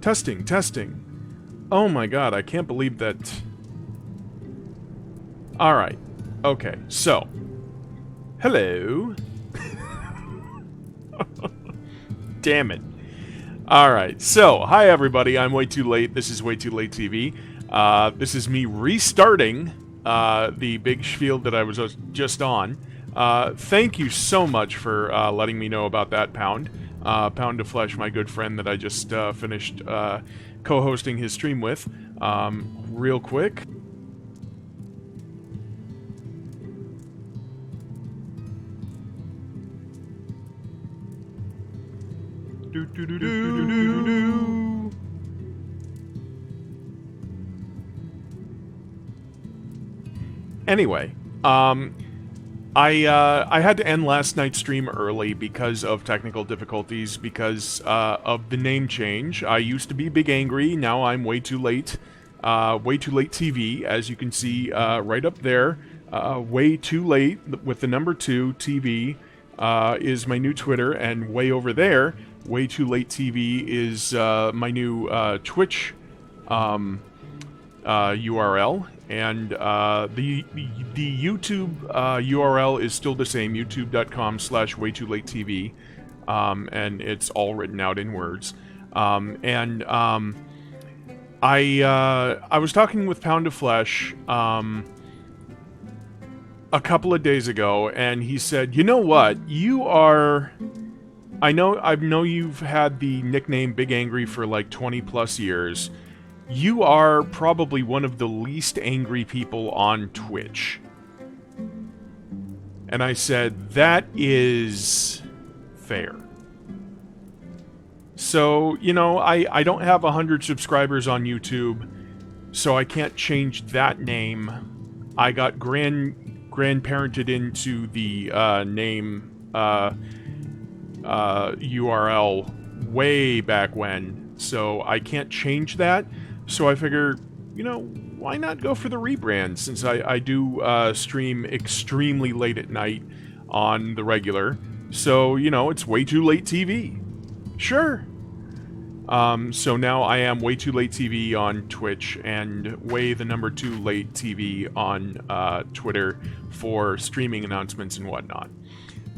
Testing, testing. Oh my god, I can't believe that... Alright. Okay, so. Hello. Damn it. Alright, so, hi everybody, I'm WayTooLate, this is WayTooLateTV. This is me restarting the big spiel that I was just on. Thank you so much for letting me know about that, Pound. Pound of Flesh, my good friend that I just finished co-hosting his stream with. Real quick. Anyway, I had to end last night's stream early because of technical difficulties, because of the name change. I used to be Big Angry, now I'm WayTooLate, WayTooLateTV, as you can see right up there. WayTooLate with the number 2 TV is my new Twitter, and way over there, WayTooLateTV is my new Twitch URL. And the YouTube URL is still the same, youtube.com/WayTooLateTV, and it's all written out in words. I was talking with Pound of Flesh a couple of days ago, and he said, "You know what? You are... I know you've had the nickname Big Angry for like 20 plus years. You are probably one of the least angry people on Twitch." And I said, that is fair. So, you know, I don't have 100 subscribers on YouTube, so I can't change that name. I got grandparented into the name URL way back when, so I can't change that. So I figure, you know, why not go for the rebrand, since I do stream extremely late at night on the regular. So, you know, it's WayTooLateTV. Sure. So now I am WayTooLateTV on Twitch, and Way2 on Twitter for streaming announcements and whatnot.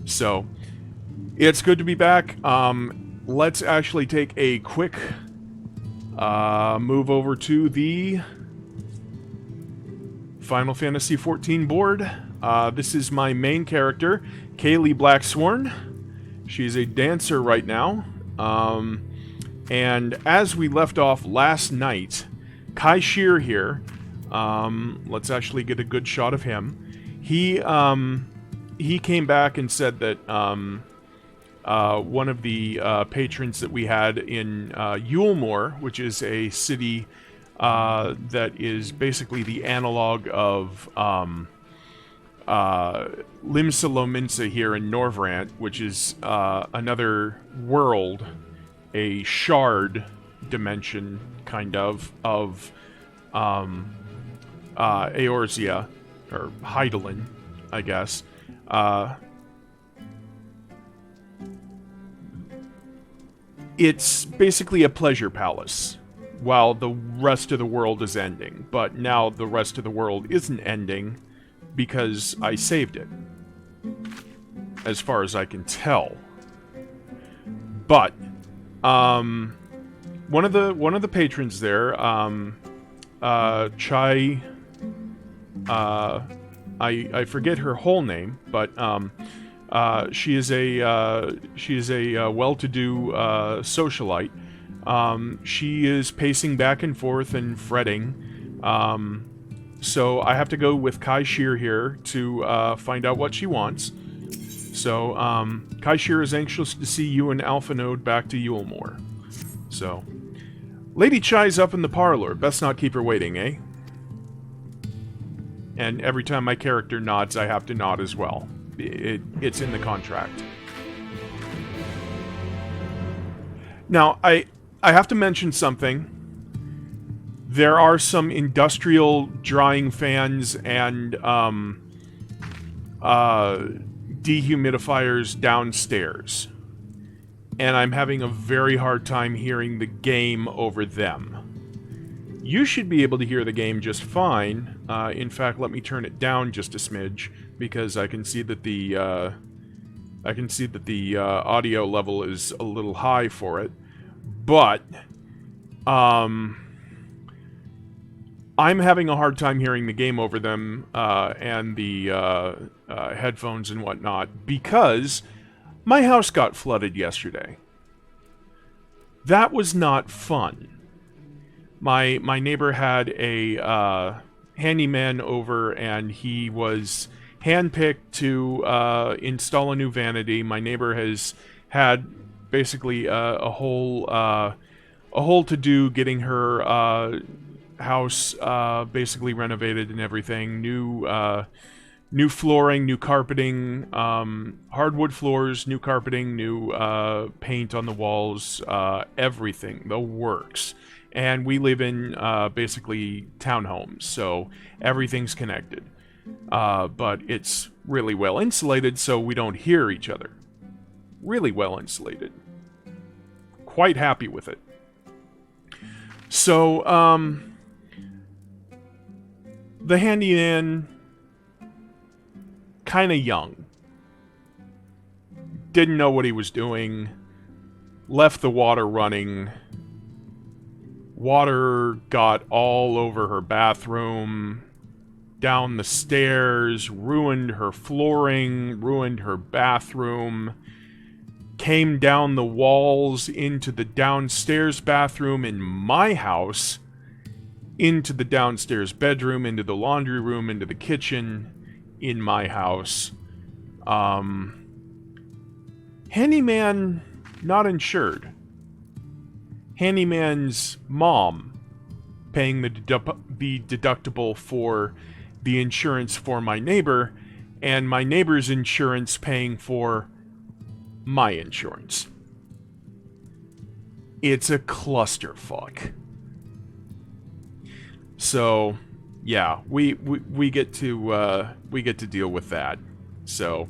So, it's good to be back. Let's actually take a quick... move over to the Final Fantasy XIV board. This is my main character, Kaylee Blacksworn. She's a dancer right now. And as we left off last night, Kai Shear here, let's actually get a good shot of him. He came back and said that, one of the patrons that we had in Yulemoor, which is a city that is basically the analog of Limsa here in Norvrant, which is another world, a shard dimension, kind of Eorzea, or Hydaelyn, I guess. It's basically a pleasure palace, while the rest of the world is ending. But now the rest of the world isn't ending, because I saved it, as far as I can tell. But one of the patrons there, Chai, I forget her whole name, but she is a well-to-do socialite. She is pacing back and forth and fretting. So I have to go with Kai Shear here to find out what she wants. So Kai Shear is anxious to see you and Alpha Node back to Yulemoor. So, Lady Chai's up in the parlor. Best not keep her waiting, eh? And every time my character nods, I have to nod as well. It's in the contract. Now, I have to mention something. There are some industrial drying fans and dehumidifiers downstairs. and I'm having a very hard time hearing the game over them. You should be able to hear the game just fine. In fact, let me turn it down just a smidge, because I can see that the audio level is a little high for it. But I'm having a hard time hearing the game over them and the headphones and whatnot, because my house got flooded yesterday. That was not fun. My neighbor had a handyman over, and he was handpicked to install a new vanity. My neighbor has had basically a whole to-do getting her house basically renovated and everything. New flooring, new carpeting, hardwood floors, new carpeting, new paint on the walls, everything, the works. And we live in basically townhomes, so everything's connected. But it's really well insulated, so we don't hear each other. Really well insulated. Quite happy with it. So, the handyman, kind of young. Didn't know what he was doing. Left the water running. Water got all over her bathroom, down the stairs, ruined her flooring, ruined her bathroom, came down the walls into the downstairs bathroom in my house, into the downstairs bedroom, into the laundry room, into the kitchen in my house. Handyman not insured. Handyman's mom paying the deductible for the insurance for my neighbor, and my neighbor's insurance paying for my insurance. It's a clusterfuck. So, yeah, we get to deal with that. So,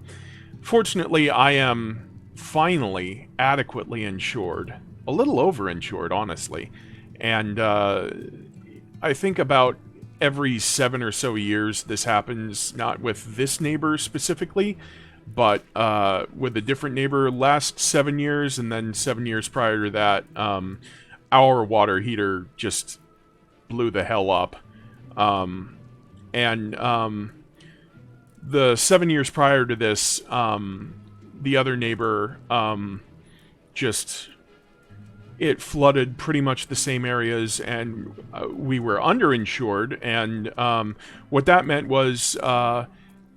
fortunately, I am finally adequately insured. A little overinsured, honestly. And I think about every 7 or so years this happens, not with this neighbor specifically, but with a different neighbor last 7 years, and then 7 years prior to that, our water heater just blew the hell up. The 7 years prior to this, the other neighbor just... It flooded pretty much the same areas, and we were underinsured, and what that meant was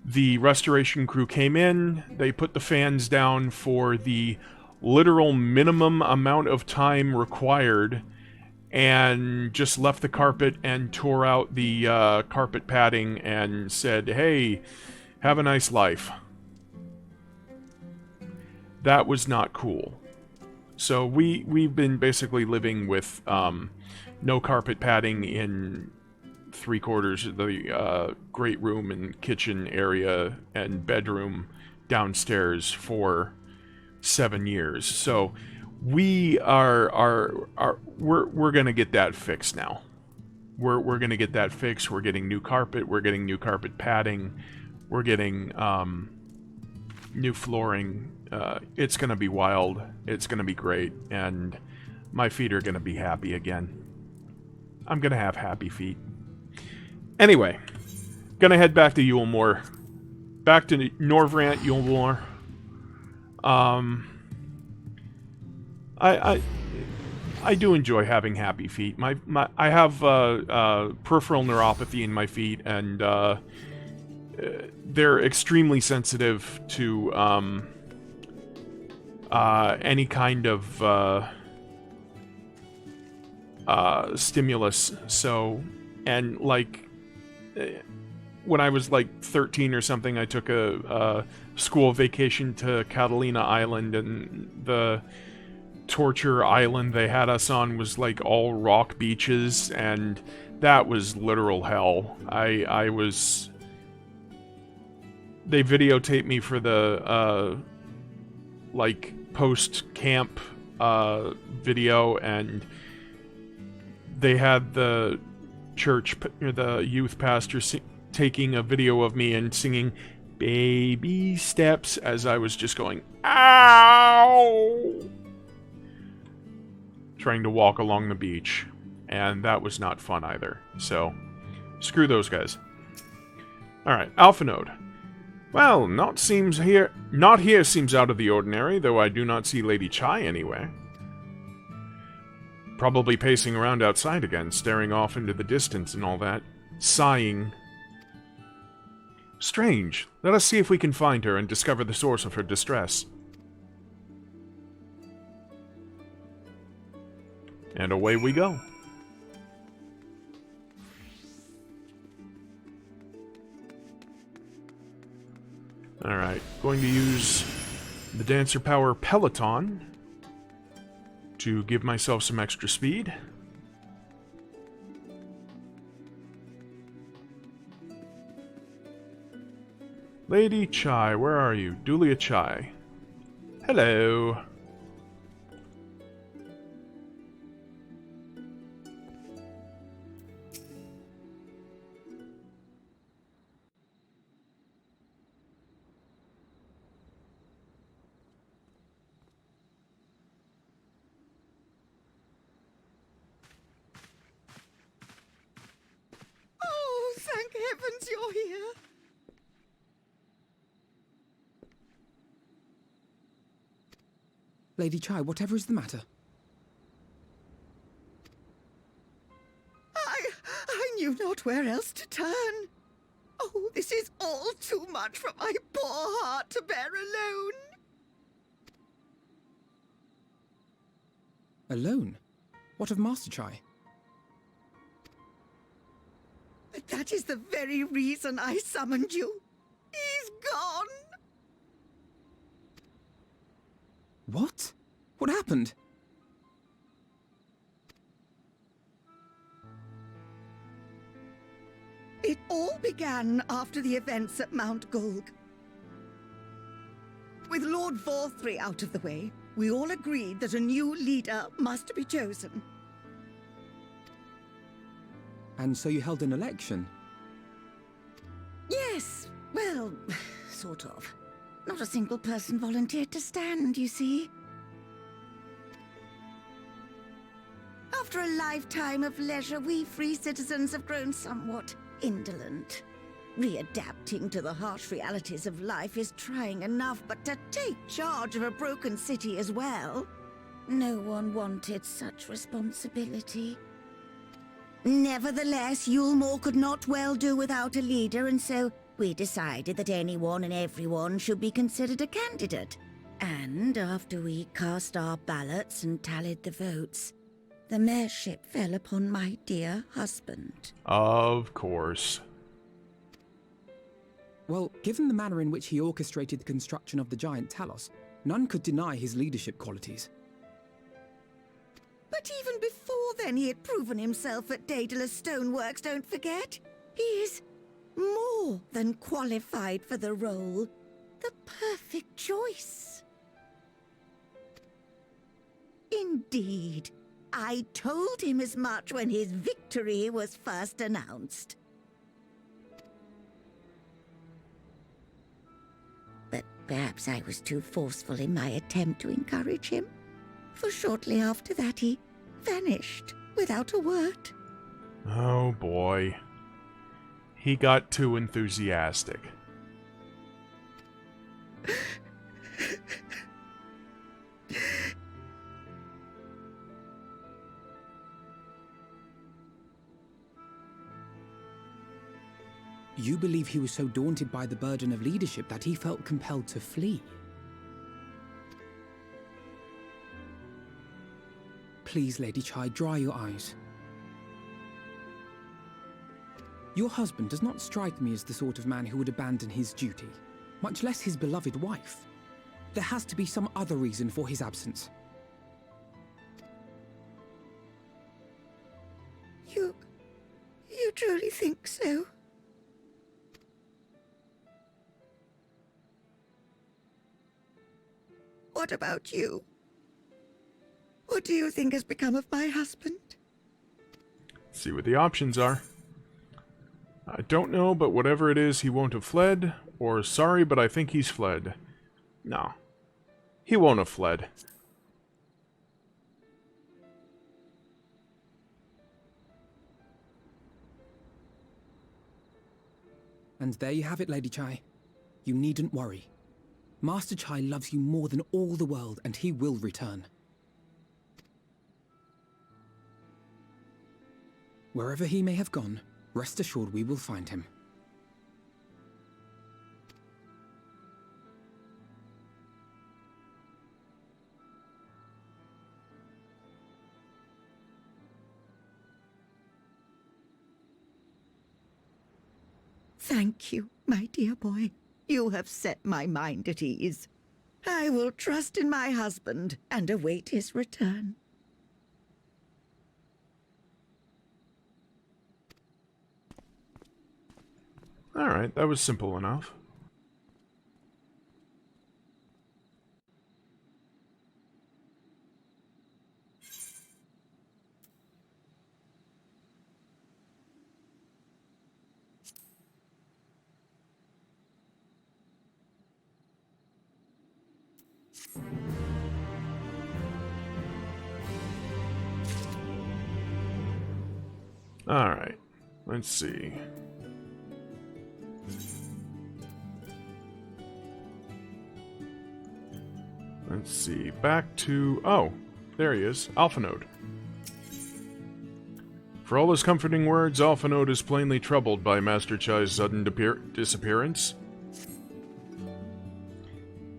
the restoration crew came in, they put the fans down for the literal minimum amount of time required, and just left the carpet and tore out the carpet padding and said, "Hey, have a nice life." That was not cool. So we've been basically living with no carpet padding in 3/4 of the great room and kitchen area and bedroom downstairs for 7 years. So we we're gonna get that fixed now. We're gonna get that fixed. We're getting new carpet. We're getting new carpet padding. We're getting new flooring. It's going to be wild. It's going to be great. And my feet are going to be happy again. I'm going to have happy feet. Anyway, going to head back to Yulemoor. Back to Norvrant, Yulemoor. I do enjoy having happy feet. I have peripheral neuropathy in my feet, and they're extremely sensitive to any kind of stimulus. So, and like when I was like 13 or something, I took a school vacation to Catalina Island, and the torture island they had us on was like all rock beaches, and that was literal hell. They videotaped me for the like, post-camp video, and they had the the youth pastor taking a video of me and singing baby steps as I was just going, ow! Trying to walk along the beach. And that was not fun either. So, screw those guys. Alright, Alpha Node. Well, not here seems out of the ordinary, though I do not see Lady Chai anywhere. Probably pacing around outside again, staring off into the distance and all that. Sighing. Strange. Let us see if we can find her and discover the source of her distress. And away we go. Alright, going to use the Dancer Power Peloton to give myself some extra speed. Lady Chai, where are you? Dulia Chai. Hello. Oh, thank heavens you're here. Lady Chai, whatever is the matter? I knew not where else to turn. Oh, this is all too much for my poor heart to bear alone. Alone? What of Master Chai? But that is the very reason I summoned you. He's gone. What? What happened? It all began after the events at Mount Golg. With Lord Vorthry out of the way, we all agreed that a new leader must be chosen. And so you held an election? Yes, well, sort of. Not a single person volunteered to stand, you see. After a lifetime of leisure, we free citizens have grown somewhat indolent. Readapting to the harsh realities of life is trying enough, but to take charge of a broken city as well? No one wanted such responsibility. Nevertheless, Yulmore could not well do without a leader, and so we decided that anyone and everyone should be considered a candidate. And after we cast our ballots and tallied the votes, the mayorship fell upon my dear husband. Of course. Well, given the manner in which he orchestrated the construction of the giant Talos, none could deny his leadership qualities. But even before then, he had proven himself at Daedalus Stoneworks, don't forget. He is more than qualified for the role. The perfect choice. Indeed. I told him as much when his victory was first announced. But perhaps I was too forceful in my attempt to encourage him. For shortly after that, he vanished without a word. Oh boy. He got too enthusiastic. You believe he was so daunted by the burden of leadership that he felt compelled to flee? Please, Lady Chai, dry your eyes. Your husband does not strike me as the sort of man who would abandon his duty, much less his beloved wife. There has to be some other reason for his absence. You truly think so? what about you? What do you think has become of my husband? See what the options are. I don't know, but whatever it is, he won't have fled. Or, sorry, but I think he's fled. No. He won't have fled. And there you have it, Lady Chai. You needn't worry. Master Chai loves you more than all the world, and he will return. Wherever he may have gone, rest assured we will find him. Thank you, my dear boy. You have set my mind at ease. I will trust in my husband and await his return. Alright, that was simple enough. Alright, let's see. Let's see, back to... oh, there he is, Alphanode. For all his comforting words, Alphanode is plainly troubled by Master Chai's sudden disappearance.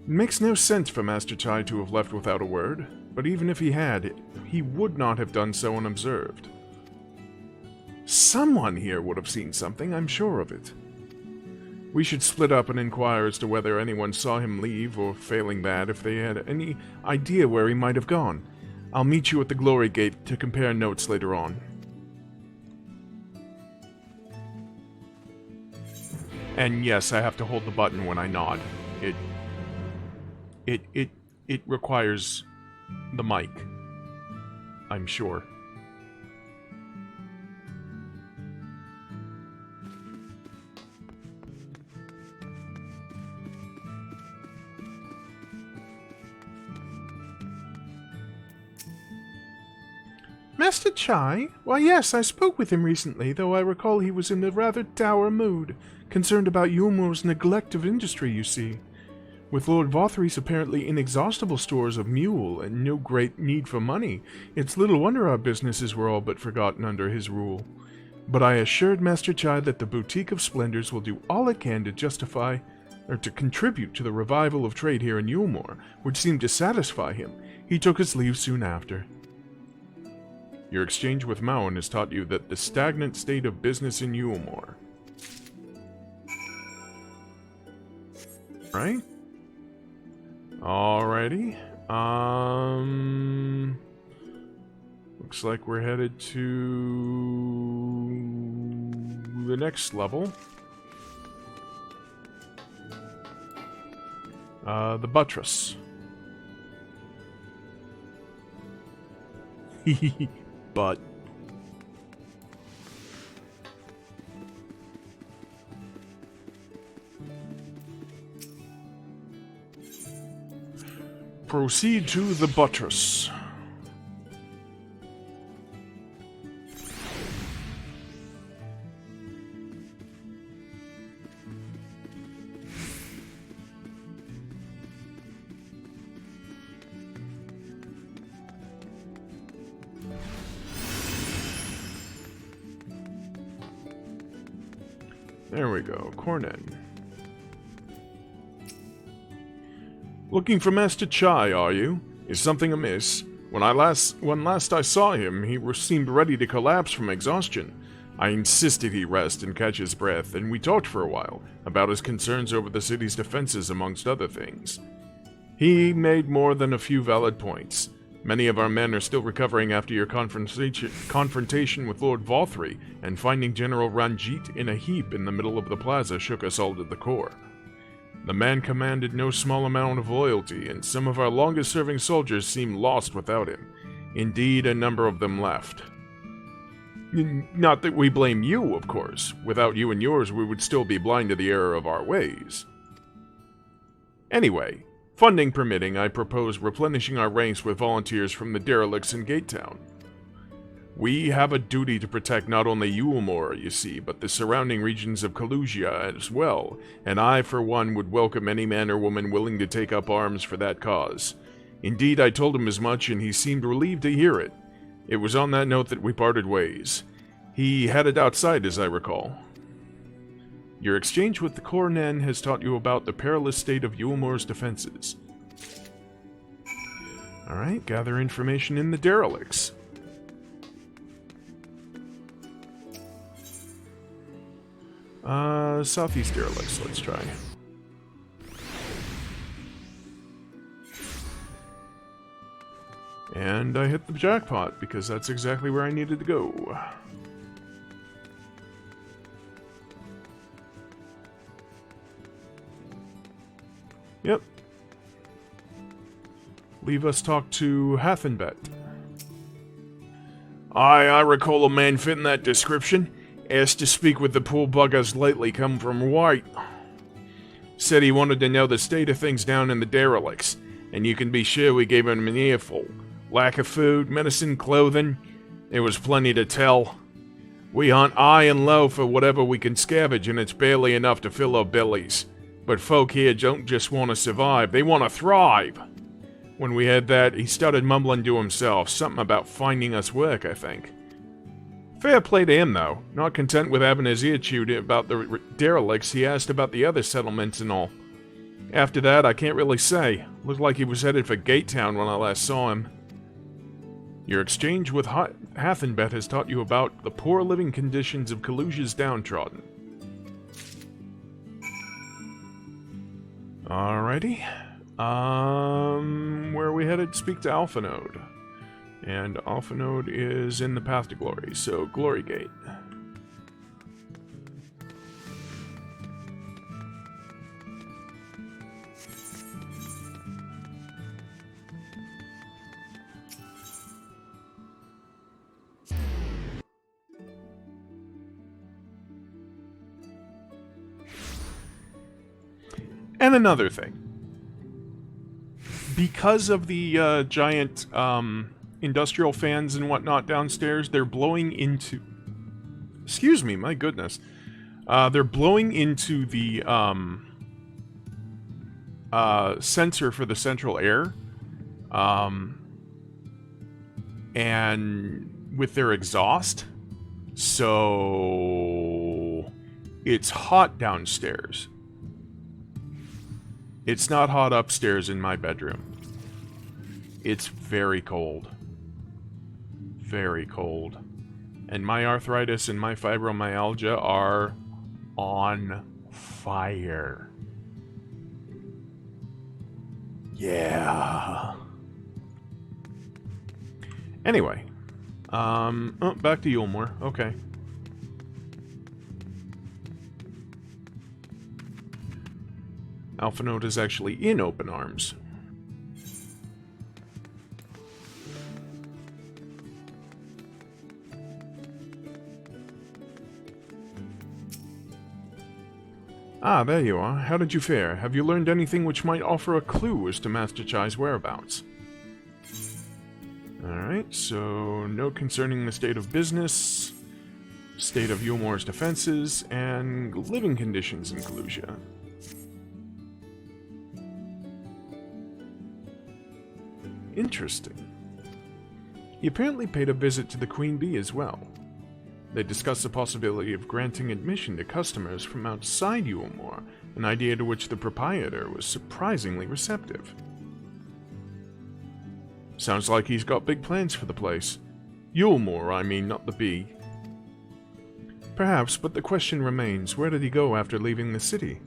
It makes no sense for Master Chai to have left without a word, but even if he had, he would not have done so unobserved. Someone here would have seen something, I'm sure of it. We should split up and inquire as to whether anyone saw him leave, or failing that, if they had any idea where he might have gone. I'll meet you at the Glory Gate to compare notes later on. And yes, I have to hold the button when I nod. It requires the mic, I'm sure. Master Chai? Why, yes, I spoke with him recently, though I recall he was in a rather dour mood, concerned about Yulmor's neglect of industry, you see. With Lord Vothry's apparently inexhaustible stores of mule and no great need for money, it's little wonder our businesses were all but forgotten under his rule. But I assured Master Chai that the Boutique of Splendors will do all it can to justify, or to contribute to the revival of trade here in Yulmor, which seemed to satisfy him. He took his leave soon after. Your exchange with Mauen has taught you that the stagnant state of business in Yulmor. Right? Alrighty. Looks like we're headed to the next level. The buttress. But proceed to the buttress. There we go, Cornet. Looking for Master Chai, are you? Is something amiss? When last I saw him, he seemed ready to collapse from exhaustion. I insisted he rest and catch his breath, and we talked for a while, about his concerns over the city's defenses amongst other things. He made more than a few valid points. Many of our men are still recovering after your confrontation with Lord Vothry, and finding General Ranjit in a heap in the middle of the plaza shook us all to the core. The man commanded no small amount of loyalty, and some of our longest-serving soldiers seemed lost without him. Indeed, a number of them left. Not that we blame you, of course. Without you and yours, we would still be blind to the error of our ways. Anyway, funding permitting, I propose replenishing our ranks with volunteers from the derelicts in Gatetown. We have a duty to protect not only Yulmore, you see, but the surrounding regions of Kalusia as well, and I, for one, would welcome any man or woman willing to take up arms for that cause. Indeed, I told him as much, and he seemed relieved to hear it. It was on that note that we parted ways. He headed outside, as I recall. Your exchange with the Cornen has taught you about the perilous state of Yulmore's defenses. Alright, gather information in the derelicts. Southeast derelicts, let's try. And I hit the jackpot, because that's exactly where I needed to go. Yep. Leave us talk to Hathenbet. I recall a man fitting that description. Asked to speak with the poor buggers lately come from White. Said he wanted to know the state of things down in the derelicts, and you can be sure we gave him an earful. Lack of food, medicine, clothing, there was plenty to tell. We hunt high and low for whatever we can scavenge, and it's barely enough to fill our bellies. But folk here don't just want to survive, they want to thrive. When we had that, he started mumbling to himself, something about finding us work, I think. Fair play to him, though. Not content with having his ear chewed about the derelicts, he asked about the other settlements and all. After that, I can't really say. Looked like he was headed for Gatetown when I last saw him. Your exchange with Hathenbet has taught you about the poor living conditions of Kalusia's downtrodden. Alrighty. Where are we headed? Speak to Alpha Node. And Alpha Node is in the path to glory, so Glory Gate. And another thing. Because of the giant industrial fans and whatnot downstairs, they're blowing into... Excuse me, my goodness. They're blowing into the sensor for the central air. And with their exhaust. So it's hot downstairs. It's not hot upstairs in my bedroom. It's very cold. Very cold. And my arthritis and my fibromyalgia are on fire. Yeah. Anyway. Oh, back to Yulmore. Okay. Alpha Node is actually in open arms. Ah, there you are. How did you fare? Have you learned anything which might offer a clue as to Master Chai's whereabouts? Alright, so note concerning the state of business, state of Yulmore's defenses, and living conditions in Kalusia. Interesting. He apparently paid a visit to the Queen Bee as well. They discussed the possibility of granting admission to customers from outside Yulmore, an idea to which the proprietor was surprisingly receptive. Sounds like he's got big plans for the place. Yulmore, I mean, not the bee. Perhaps, but the question remains, where did he go after leaving the city?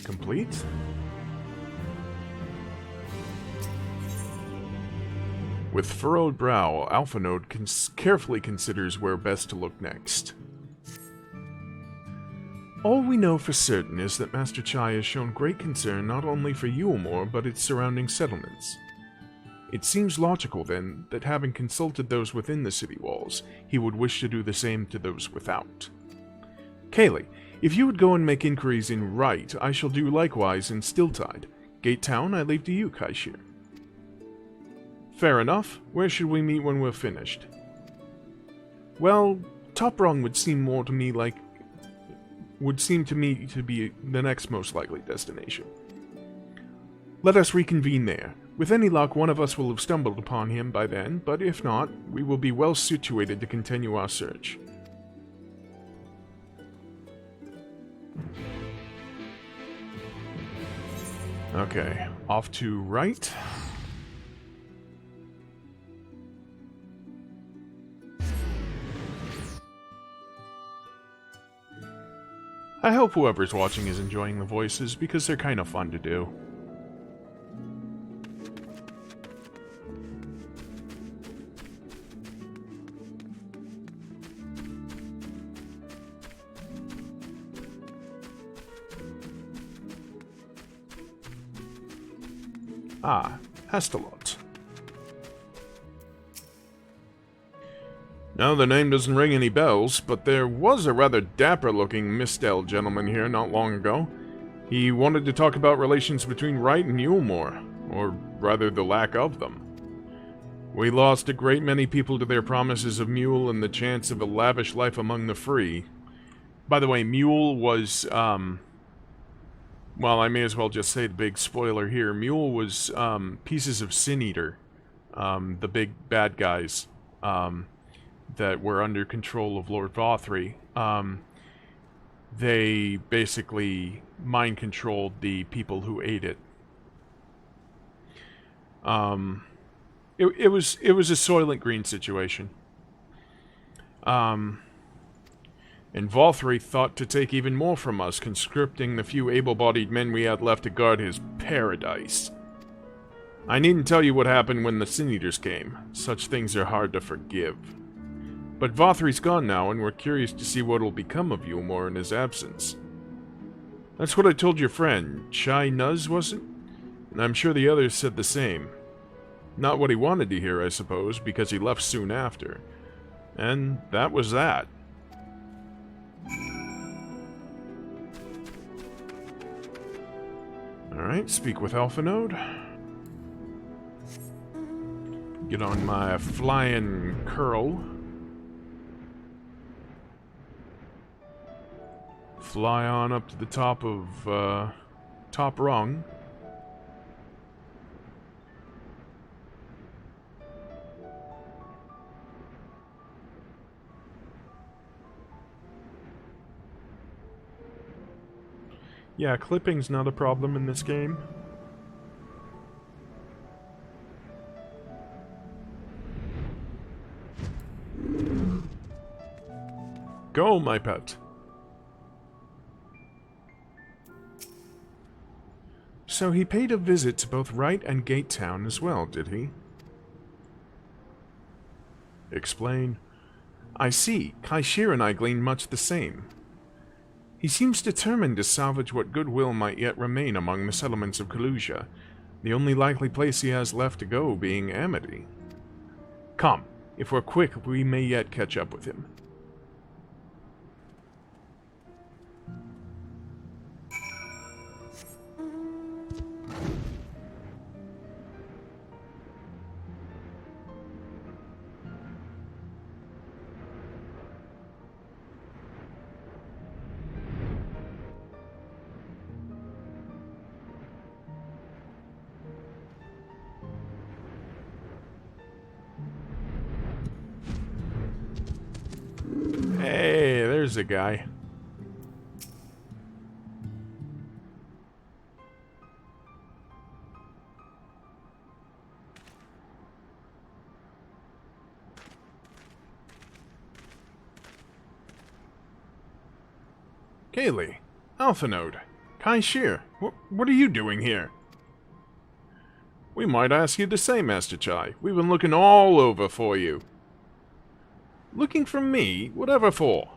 Complete? With furrowed brow, Alpha Node carefully considers where best to look next. All we know for certain is that Master Chai has shown great concern not only for Yulmore, but its surrounding settlements. It seems logical, then, that having consulted those within the city walls, he would wish to do the same to those without. Kaylee, if you would go and make inquiries in Wright, I shall do likewise in Stilltide. Gate Town, I leave to you, Kaishir. Fair enough. Where should we meet when we're finished? Well, Top Rung would seem to me to be the next most likely destination. Let us reconvene there. With any luck, one of us will have stumbled upon him by then, but if not, we will be well situated to continue our search. Okay, off to Wright. I hope whoever's watching is enjoying the voices, because they're kind of fun to do. Ah, Estelot. No, the name doesn't ring any bells, but there was a rather dapper-looking Mistel gentleman here not long ago. He wanted to talk about relations between Wright and Yulmore, or rather the lack of them. We lost a great many people to their promises of Mule and the chance of a lavish life among the free. By the way, Mule was, well, I may as well just say the big spoiler here. Mule was, pieces of Sin Eater, the big bad guys, that were under control of Lord Vothri. They basically mind-controlled the people who ate it. It was a Soylent Green situation. And Vothri thought to take even more from us, conscripting the few able-bodied men we had left to guard his paradise. I needn't tell you what happened when the Sin Eaters came. Such things are hard to forgive. But Vothri's gone now, and we're curious to see what will become of Yulmore in his absence. That's what I told your friend, Chai Nuz, was it? And I'm sure the others said the same. Not what he wanted to hear, I suppose, because he left soon after. And that was that. Alright, speak with Alphanode. Get on my flying curl. Fly on up to the top of, Top Rung. Yeah, clipping's not a problem in this game. Go, my pet. So he paid a visit to both Wright and Gate Town as well, did he? Explain. I see. Kaishir and I gleaned much the same. He seems determined to salvage what goodwill might yet remain among the settlements of Kalusia, the only likely place he has left to go being Amity. Come, if we're quick, we may yet catch up with him. Hey, there's a guy. Kaylee, Alphanode, Kaishir, what are you doing here? We might ask you the same, Master Chai. We've been looking all over for you. Looking for me? Whatever for?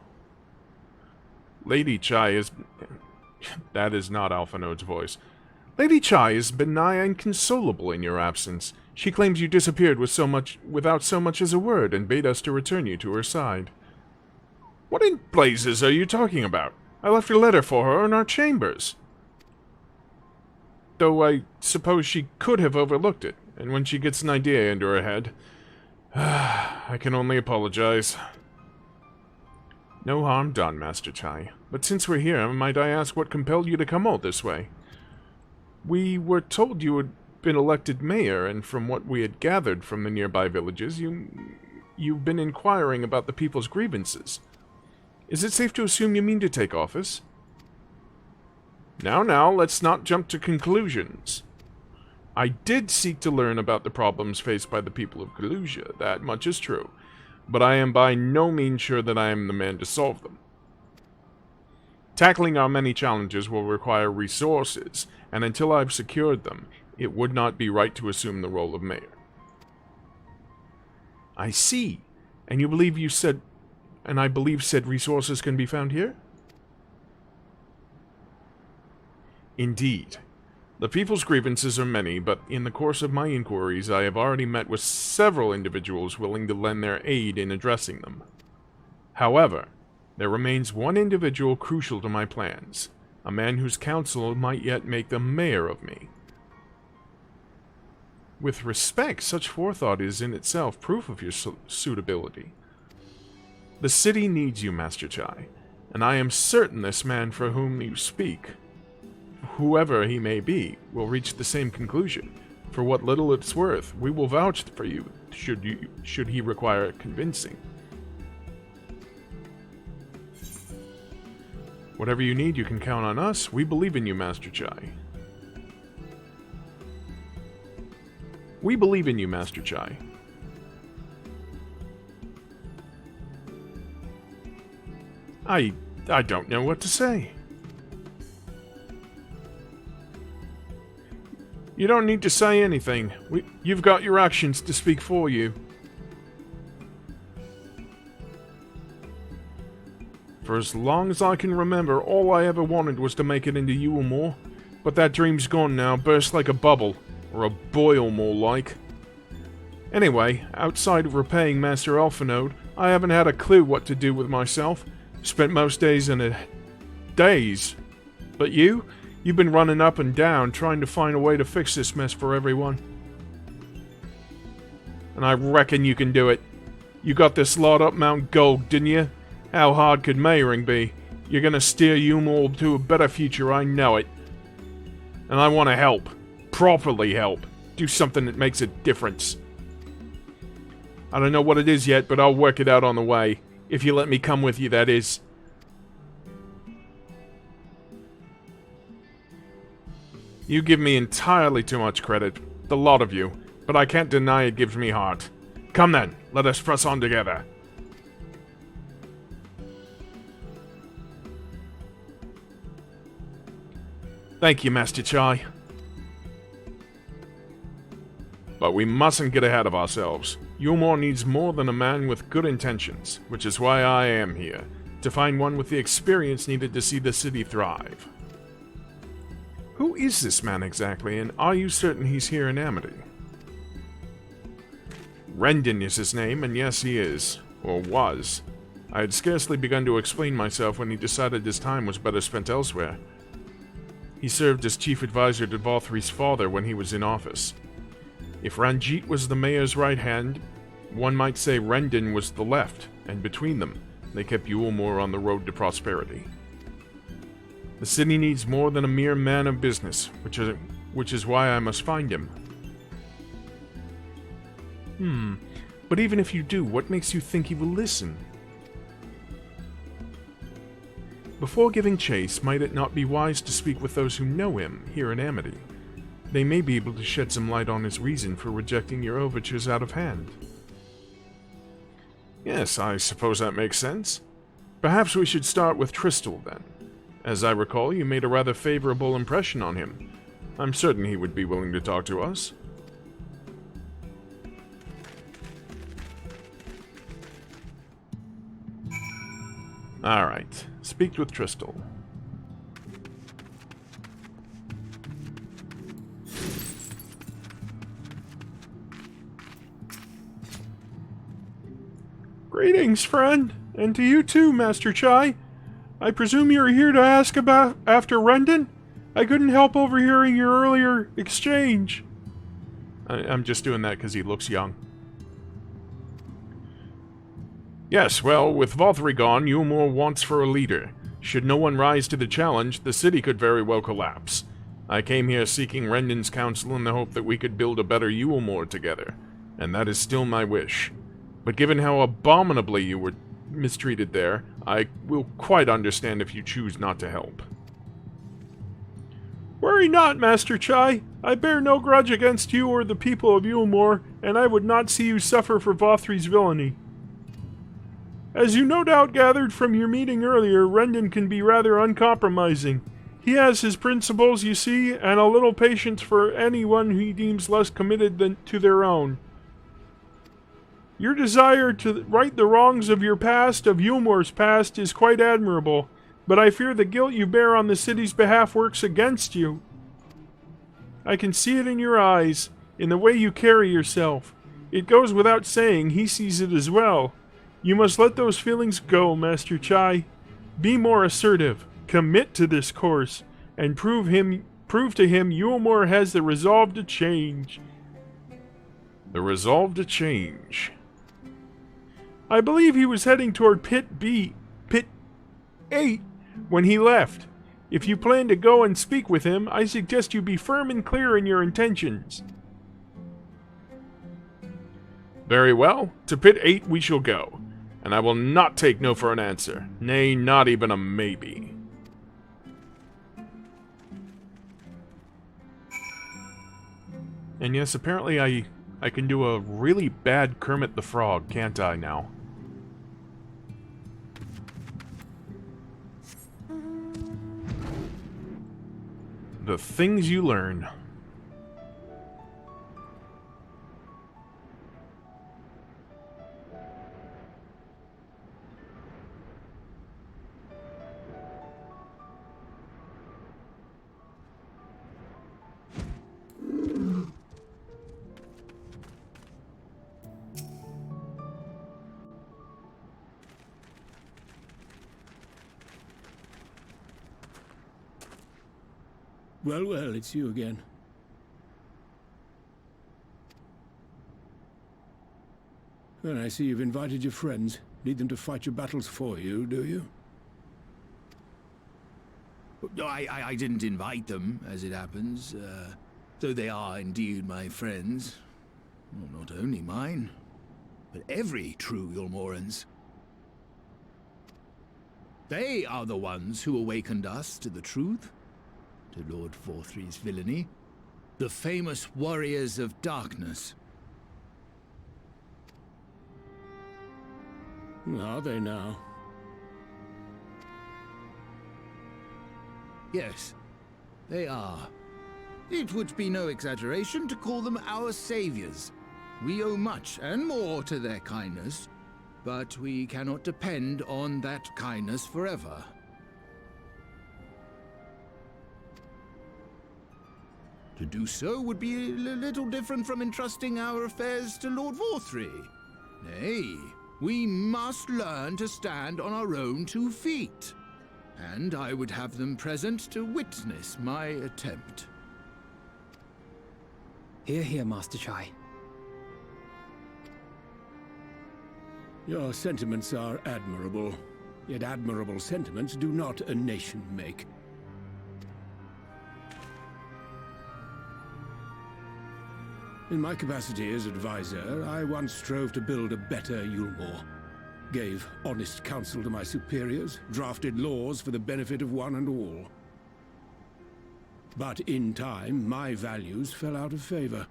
Lady Chai is... That is not Alphinode's voice. Lady Chai has been nigh inconsolable in your absence. She claims you disappeared without so much as a word, and bade us to return you to her side. What in blazes are you talking about? I left a letter for her in our chambers. Though I suppose she could have overlooked it, and when she gets an idea into her head... I can only apologize. No harm done, Master Chai. But since we're here, might I ask what compelled you to come all this way? We were told you had been elected mayor, and from what we had gathered from the nearby villages, you've been inquiring about the people's grievances. Is it safe to assume you mean to take office? Now, let's not jump to conclusions. I did seek to learn about the problems faced by the people of Galusia, that much is true, but I am by no means sure that I am the man to solve them. Tackling our many challenges will require resources, and until I've secured them, it would not be right to assume the role of mayor. I see. And you believe you said... And I believe said resources can be found here? Indeed. The people's grievances are many, but in the course of my inquiries I have already met with several individuals willing to lend their aid in addressing them. However, there remains one individual crucial to my plans, a man whose counsel might yet make them mayor of me. With respect, such forethought is in itself proof of your suitability. The city needs you, Master Chai, and I am certain this man for whom you speak, whoever he may be, will reach the same conclusion. For what little it's worth, we will vouch for you, should he require convincing. Whatever you need, you can count on us. We believe in you, Master Chai. We believe in you, Master Chai. I don't know what to say. You don't need to say anything. You've got your actions to speak for you. For as long as I can remember, all I ever wanted was to make it into Yulmore. But that dream's gone now, burst like a bubble. Or a boil, more like. Anyway, outside of repaying Master Alphanode, I haven't had a clue what to do with myself. Spent most days in a daze. But you've been running up and down, trying to find a way to fix this mess for everyone. And I reckon you can do it. You got this lot up Mount Gold, didn't you? How hard could mayoring be? You're gonna steer Yulmore to a better future, I know it. And I want to help. Properly help. Do something that makes a difference. I don't know what it is yet, but I'll work it out on the way. If you let me come with you, that is. You give me entirely too much credit. The lot of you. But I can't deny it gives me heart. Come then, let us press on together. Thank you, Master Chai. But we mustn't get ahead of ourselves. Yulmore needs more than a man with good intentions, which is why I am here, to find one with the experience needed to see the city thrive. Who is this man exactly, and are you certain he's here in Amity? Rendon is his name, and yes, he is. Or was. I had scarcely begun to explain myself when he decided his time was better spent elsewhere. He served as chief advisor to Valthry's father when he was in office. If Ranjit was the mayor's right hand, one might say Rendon was the left, and between them, they kept Yulmore on the road to prosperity. The city needs more than a mere man of business, which is why I must find him. But even if you do, what makes you think he will listen? Before giving chase, might it not be wise to speak with those who know him here in Amity? They may be able to shed some light on his reason for rejecting your overtures out of hand. Yes, I suppose that makes sense. Perhaps we should start with Tristal, then. As I recall, you made a rather favorable impression on him. I'm certain he would be willing to talk to us. Alright, Speak with Tristel. Greetings, friend, and to you too, Master Chai. I presume you are here to ask about after Rendon? I couldn't help overhearing your earlier exchange. I'm just doing that because he looks young. Yes, well, with Vothri gone, Yulmore wants for a leader. Should no one rise to the challenge, the city could very well collapse. I came here seeking Rendon's counsel in the hope that we could build a better Yulmore together, and that is still my wish. But given how abominably you were mistreated there, I will quite understand if you choose not to help. Worry not, Master Chai. I bear no grudge against you or the people of Yulmore, and I would not see you suffer for Vothri's villainy. As you no doubt gathered from your meeting earlier, Rendon can be rather uncompromising. He has his principles, you see, and a little patience for anyone he deems less committed to their own. Your desire to right the wrongs of your past, of Yulmore's past, is quite admirable, but I fear the guilt you bear on the city's behalf works against you. I can see it in your eyes, in the way you carry yourself. It goes without saying, he sees it as well. You must let those feelings go, Master Chai. Be more assertive, commit to this course, and prove to him Yulmore has the resolve to change. The resolve to change. I believe he was heading toward Pit 8, when he left. If you plan to go and speak with him, I suggest you be firm and clear in your intentions. Very well, to Pit 8 we shall go, and I will not take no for an answer, nay, not even a maybe. And yes, apparently I can do a really bad Kermit the Frog, can't I now? The things you learn. Well, well, it's you again. Well, I see you've invited your friends. Need them to fight your battles for you, do you? No, I didn't invite them, as it happens, though they are indeed my friends. Well, not only mine, but every true Yulmoran's. They are the ones who awakened us to the truth, to Lord Vothri's villainy, the famous warriors of darkness. Are they now? Yes, they are. It would be no exaggeration to call them our saviors. We owe much and more to their kindness, but we cannot depend on that kindness forever. To do so would be a little different from entrusting our affairs to Lord Vothri. Nay, we must learn to stand on our own 2 feet. And I would have them present to witness my attempt. Hear, hear, Master Chai. Your sentiments are admirable. Yet admirable sentiments do not a nation make. In my capacity as advisor, I once strove to build a better Yulmore. Gave honest counsel to my superiors, drafted laws for the benefit of one and all. But in time, my values fell out of favor.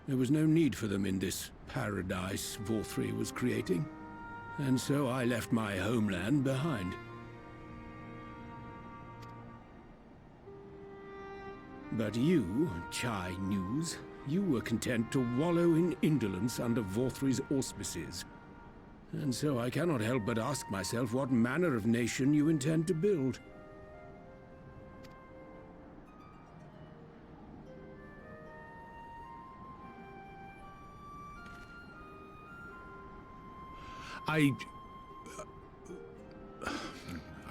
There was no need for them in this paradise Vothri was creating. And so I left my homeland behind. But you, Chai News, you were content to wallow in indolence under Vothri's auspices. And so I cannot help but ask myself what manner of nation you intend to build. I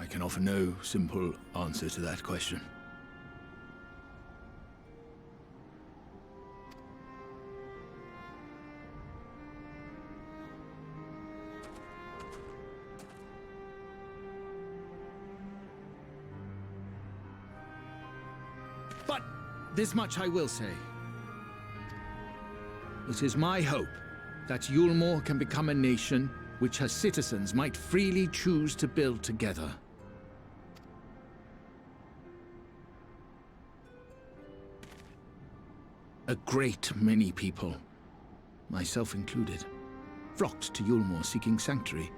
can offer no simple answer to that question. But this much I will say. It is my hope that Yulmore can become a nation which her citizens might freely choose to build together. A great many people, myself included, flocked to Yulmore seeking sanctuary.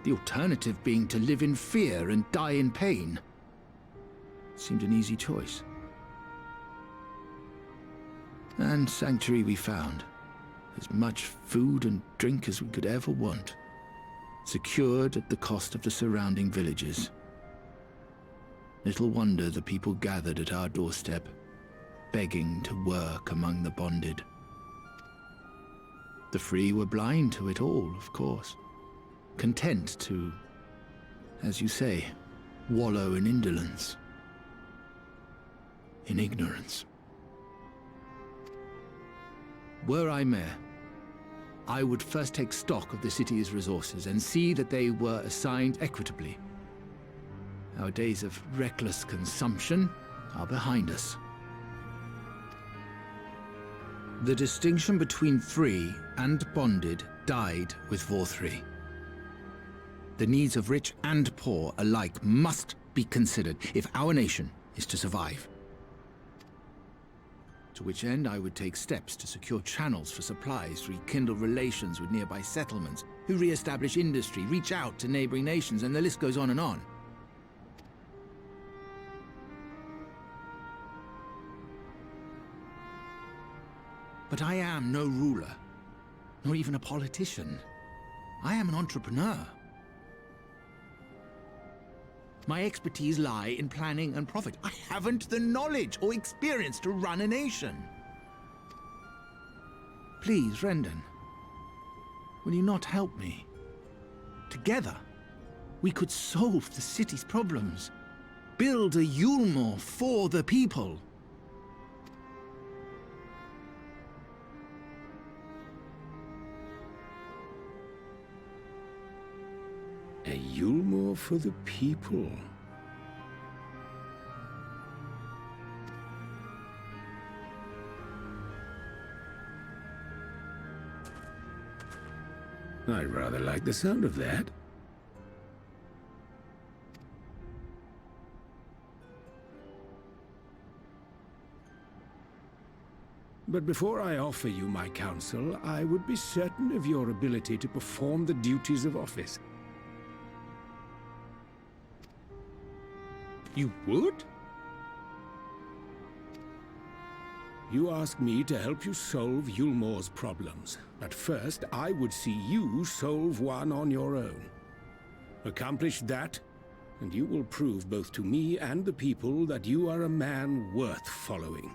The alternative being to live in fear and die in pain seemed an easy choice. And sanctuary we found. As much food and drink as we could ever want, secured at the cost of the surrounding villages. Little wonder the people gathered at our doorstep, begging to work among the bonded. The free were blind to it all, of course, content to, as you say, wallow in indolence, in ignorance. Were I mayor, I would first take stock of the city's resources and see that they were assigned equitably. Our days of reckless consumption are behind us. The distinction between free and bonded died with Vorthri. The needs of rich and poor alike must be considered if our nation is to survive. To which end I would take steps to secure channels for supplies, rekindle relations with nearby settlements, who re-establish industry, reach out to neighboring nations, and the list goes on and on. But I am no ruler, nor even a politician. I am an entrepreneur. My expertise lie in planning and profit. I haven't the knowledge or experience to run a nation. Please, Rendon, will you not help me? Together, we could solve the city's problems. Build a Yulmore for the people. A Yulmore for the people. I rather like the sound of that. But before I offer you my counsel, I would be certain of your ability to perform the duties of office. You would? You ask me to help you solve Yulmore's problems, but first I would see you solve one on your own. Accomplish that, and you will prove both to me and the people that you are a man worth following.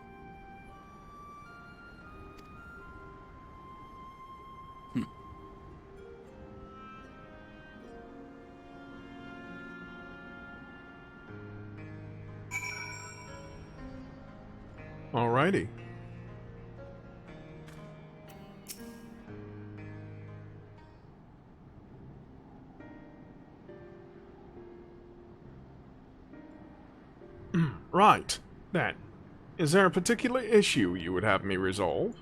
Alrighty. Right, then. Is there a particular issue you would have me resolve?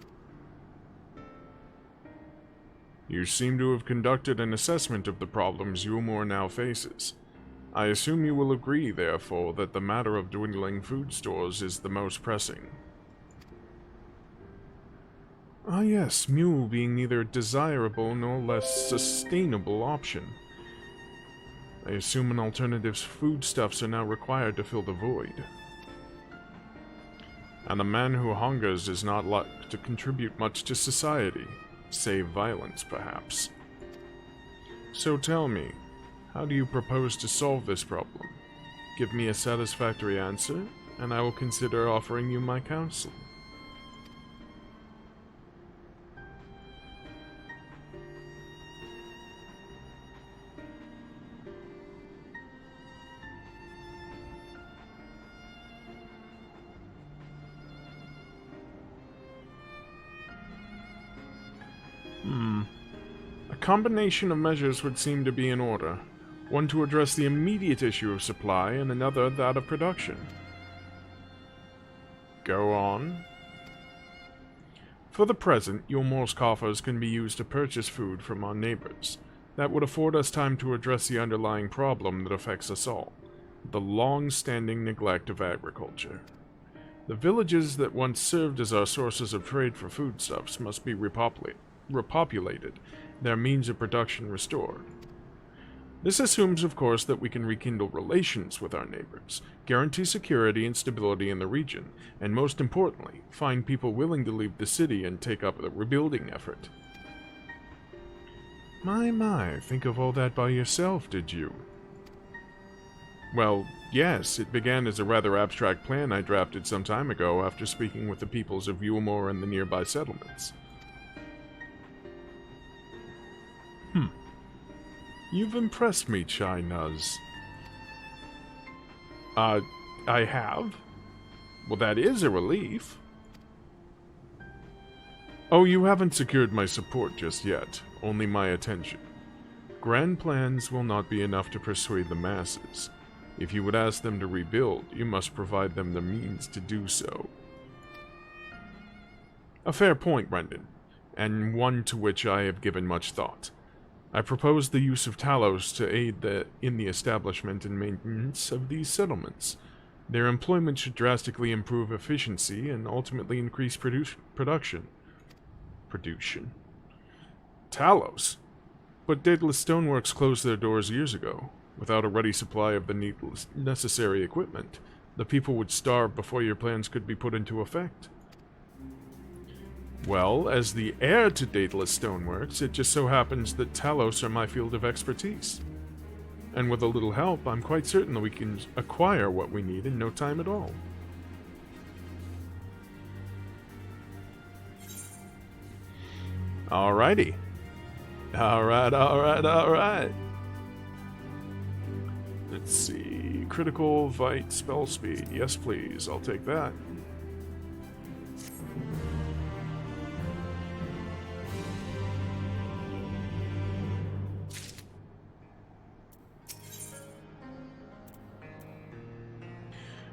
You seem to have conducted an assessment of the problems Yulmore now faces. I assume you will agree, therefore, that the matter of dwindling food stores is the most pressing. Ah yes, mule being neither a desirable nor less sustainable option. I assume an alternative's foodstuffs are now required to fill the void. And a man who hungers is not like to contribute much to society, save violence, perhaps. So tell me, how do you propose to solve this problem? Give me a satisfactory answer, and I will consider offering you my counsel. A combination of measures would seem to be in order. One to address the immediate issue of supply, and another that of production. Go on. For the present, Yulmore's coffers can be used to purchase food from our neighbors. That would afford us time to address the underlying problem that affects us all, the long-standing neglect of agriculture. The villages that once served as our sources of trade for foodstuffs must be repopulated, their means of production restored. This assumes, of course, that we can rekindle relations with our neighbors, guarantee security and stability in the region, and most importantly, find people willing to leave the city and take up the rebuilding effort. My, think of all that by yourself, did you? Well, yes, it began as a rather abstract plan I drafted some time ago after speaking with the peoples of Yulmore and the nearby settlements. You've impressed me, Chai Nuz. I have? Well, that is a relief. Oh, you haven't secured my support just yet, only my attention. Grand plans will not be enough to persuade the masses. If you would ask them to rebuild, you must provide them the means to do so. A fair point, Brendan, and one to which I have given much thought. I propose the use of Talos to aid in the establishment and maintenance of these settlements. Their employment should drastically improve efficiency and ultimately increase production. Talos? But Daedalus Stoneworks closed their doors years ago. Without a ready supply of the necessary equipment, the people would starve before your plans could be put into effect. Well, as the heir to Daedalus Stoneworks, it just so happens that Talos are my field of expertise. And with a little help, I'm quite certain that we can acquire what we need in no time at all. Alrighty. Alright. Let's see. Critical, Vite, spell speed. Yes, please. I'll take that.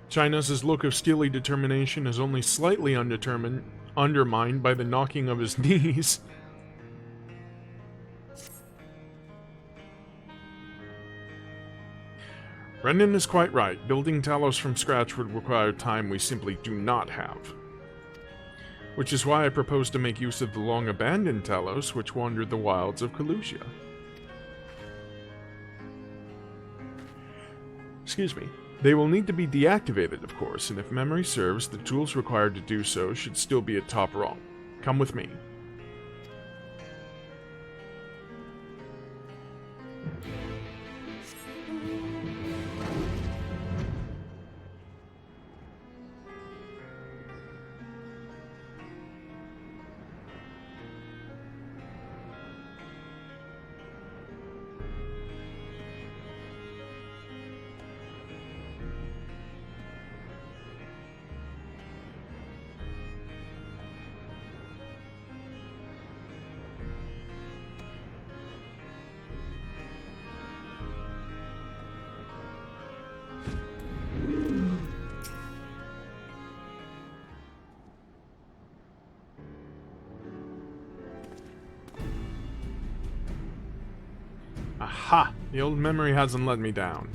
China's look of steely determination is only slightly undermined by the knocking of his knees. Brendan is quite right. Building Talos from scratch would require time we simply do not have. Which is why I propose to make use of the long-abandoned Talos which wandered the wilds of Kalusia. Excuse me. They will need to be deactivated, of course, and if memory serves, the tools required to do so should still be at top rung. Come with me. Aha! The old memory hasn't let me down.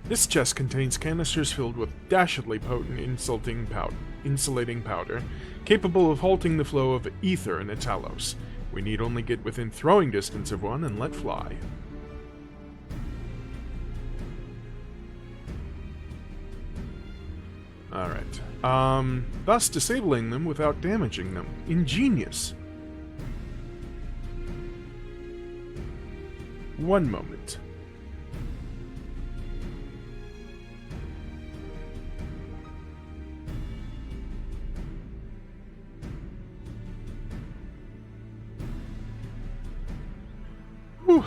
This chest contains canisters filled with dashedly potent insulating powder, capable of halting the flow of ether in a Talos. We need only get within throwing distance of one and let fly. Alright. Thus disabling them without damaging them. Ingenious. One moment. Whew.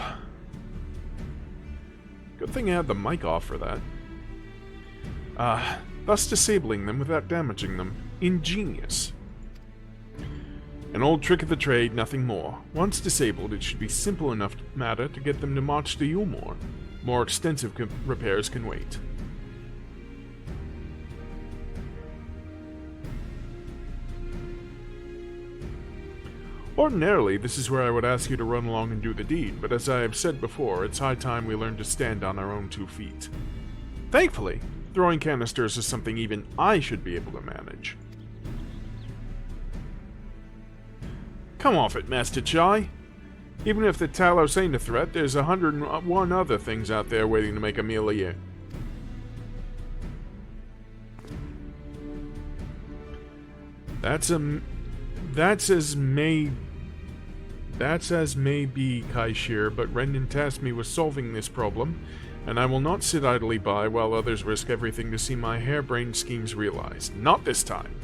Good thing I had the mic off for that. Thus disabling them without damaging them. Ingenious. An old trick of the trade, nothing more. Once disabled, it should be simple enough matter to get them to march to Yulmore. More extensive repairs can wait. Ordinarily, this is where I would ask you to run along and do the deed, but as I have said before, it's high time we learn to stand on our own 2 feet. Thankfully, throwing canisters is something even I should be able to manage. Come off it, Master Chai. Even if the Talos ain't a threat, there's 101 other things out there waiting to make a meal of you. That's as may be, Kaishir, but Rendon tasked me with solving this problem, and I will not sit idly by while others risk everything to see my harebrained schemes realized. Not this time.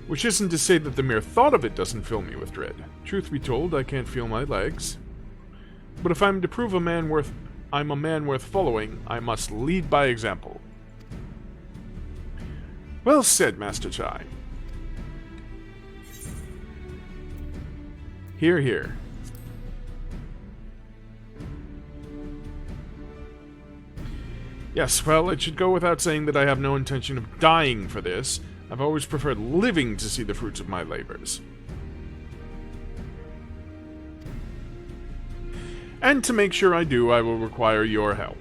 Which isn't to say that the mere thought of it doesn't fill me with dread. Truth be told, I can't feel my legs. But if I'm to prove I'm a man worth following, I must lead by example. Well said, Master Chai. Hear, hear. Yes, well, it should go without saying that I have no intention of dying for this. I've always preferred living to see the fruits of my labors. And to make sure I do, I will require your help.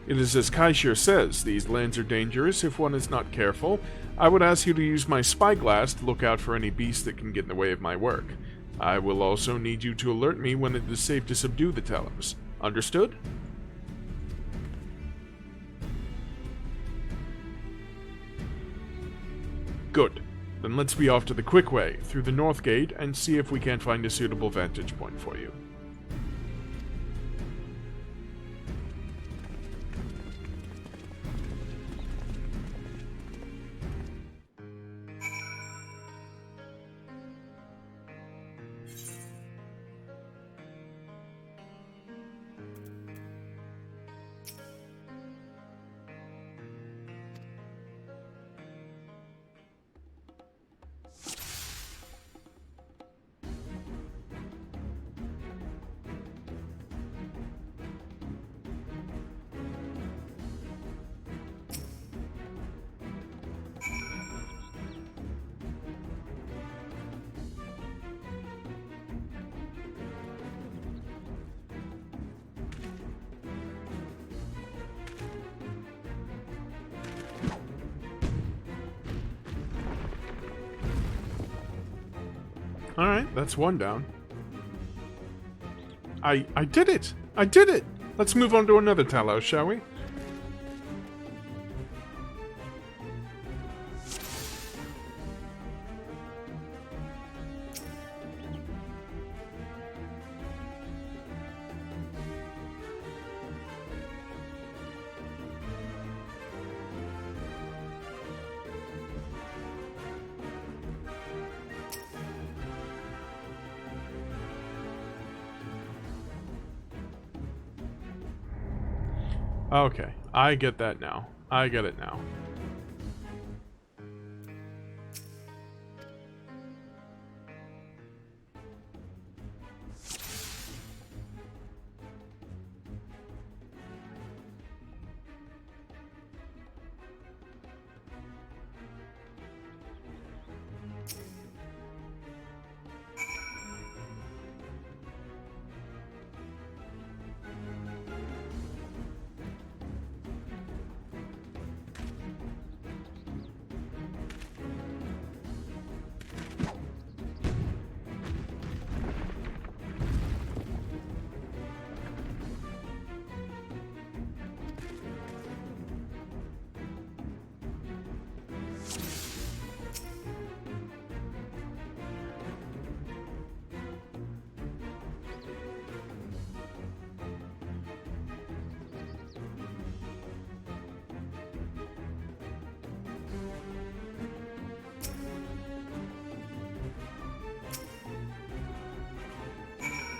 It is as Kaishir says, these lands are dangerous if one is not careful. I would ask you to use my spyglass to look out for any beasts that can get in the way of my work. I will also need you to alert me when it is safe to subdue the Talos. Understood? Good. Then let's be off to the quick way, through the north gate, and see if we can't find a suitable vantage point for you. Alright, that's one down. I did it! I did it! Let's move on to another Talos, shall we? Okay, I get that now. I get it now.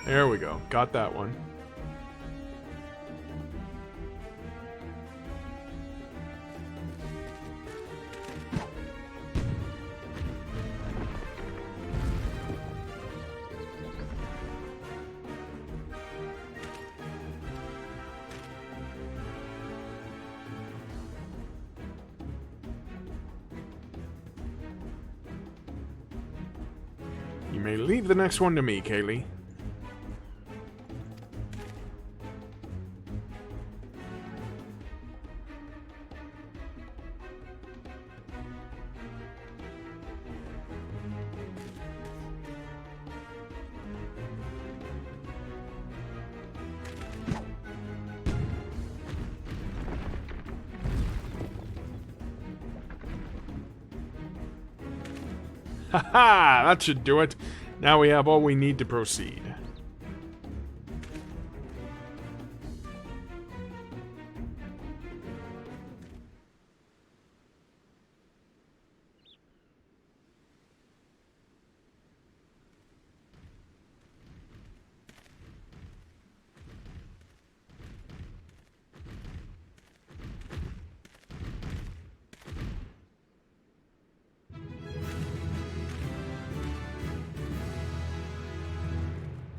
There we go. Got that one. You may leave the next one to me, Kaylee. Haha! That should do it. Now we have all we need to proceed.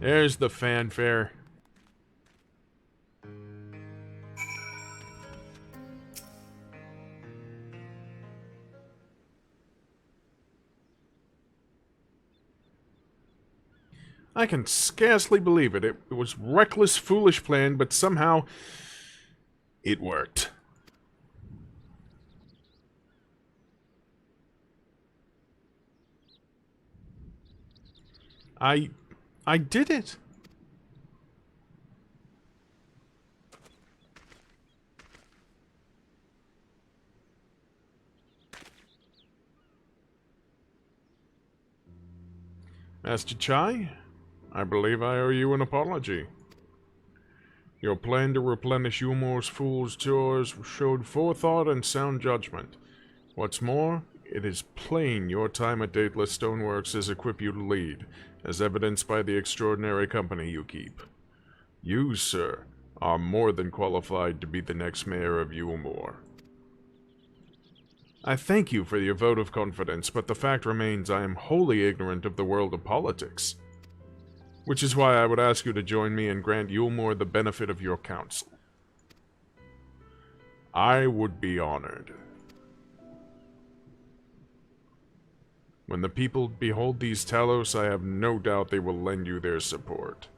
There's the fanfare. I can scarcely believe it. It was reckless, foolish plan, but somehow it worked. I did it. Master Chai, I believe I owe you an apology. Your plan to replenish Yulmore's fool's chores showed forethought and sound judgment. What's more, it is plain your time at Dateless Stoneworks has equipped you to lead, as evidenced by the extraordinary company you keep. You, sir, are more than qualified to be the next mayor of Yulmore. I thank you for your vote of confidence, but the fact remains I am wholly ignorant of the world of politics. Which is why I would ask you to join me and grant Yulmore the benefit of your counsel. I would be honored. When the people behold these Talos, I have no doubt they will lend you their support.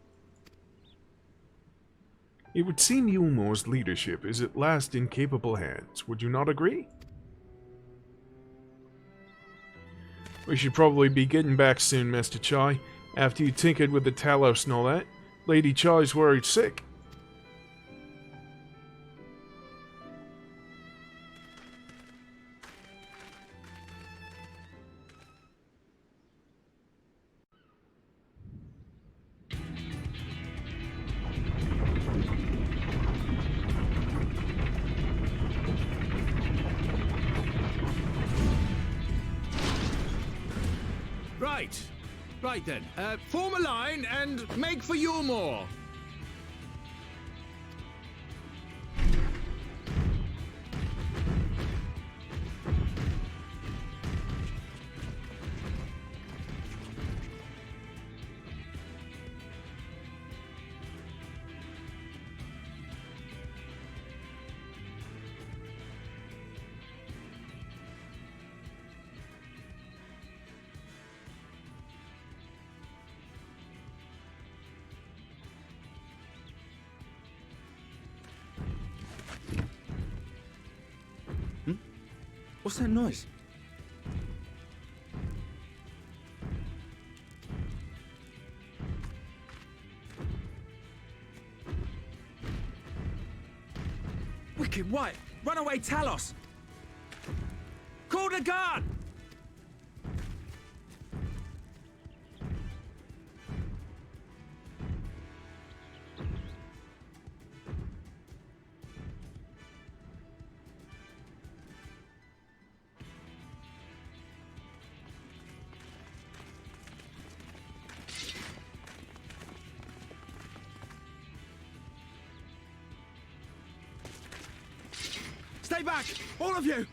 It would seem Yulmore's leadership is at last in capable hands. Would you not agree? We should probably be getting back soon, Master Chai. After you tinkered with the Talos and all that, Lady Chai's worried sick. Right then, form a line and make for Yulmore. What's that noise? Wicked White! Runaway Talos! Call the guard! Stay back! All of you!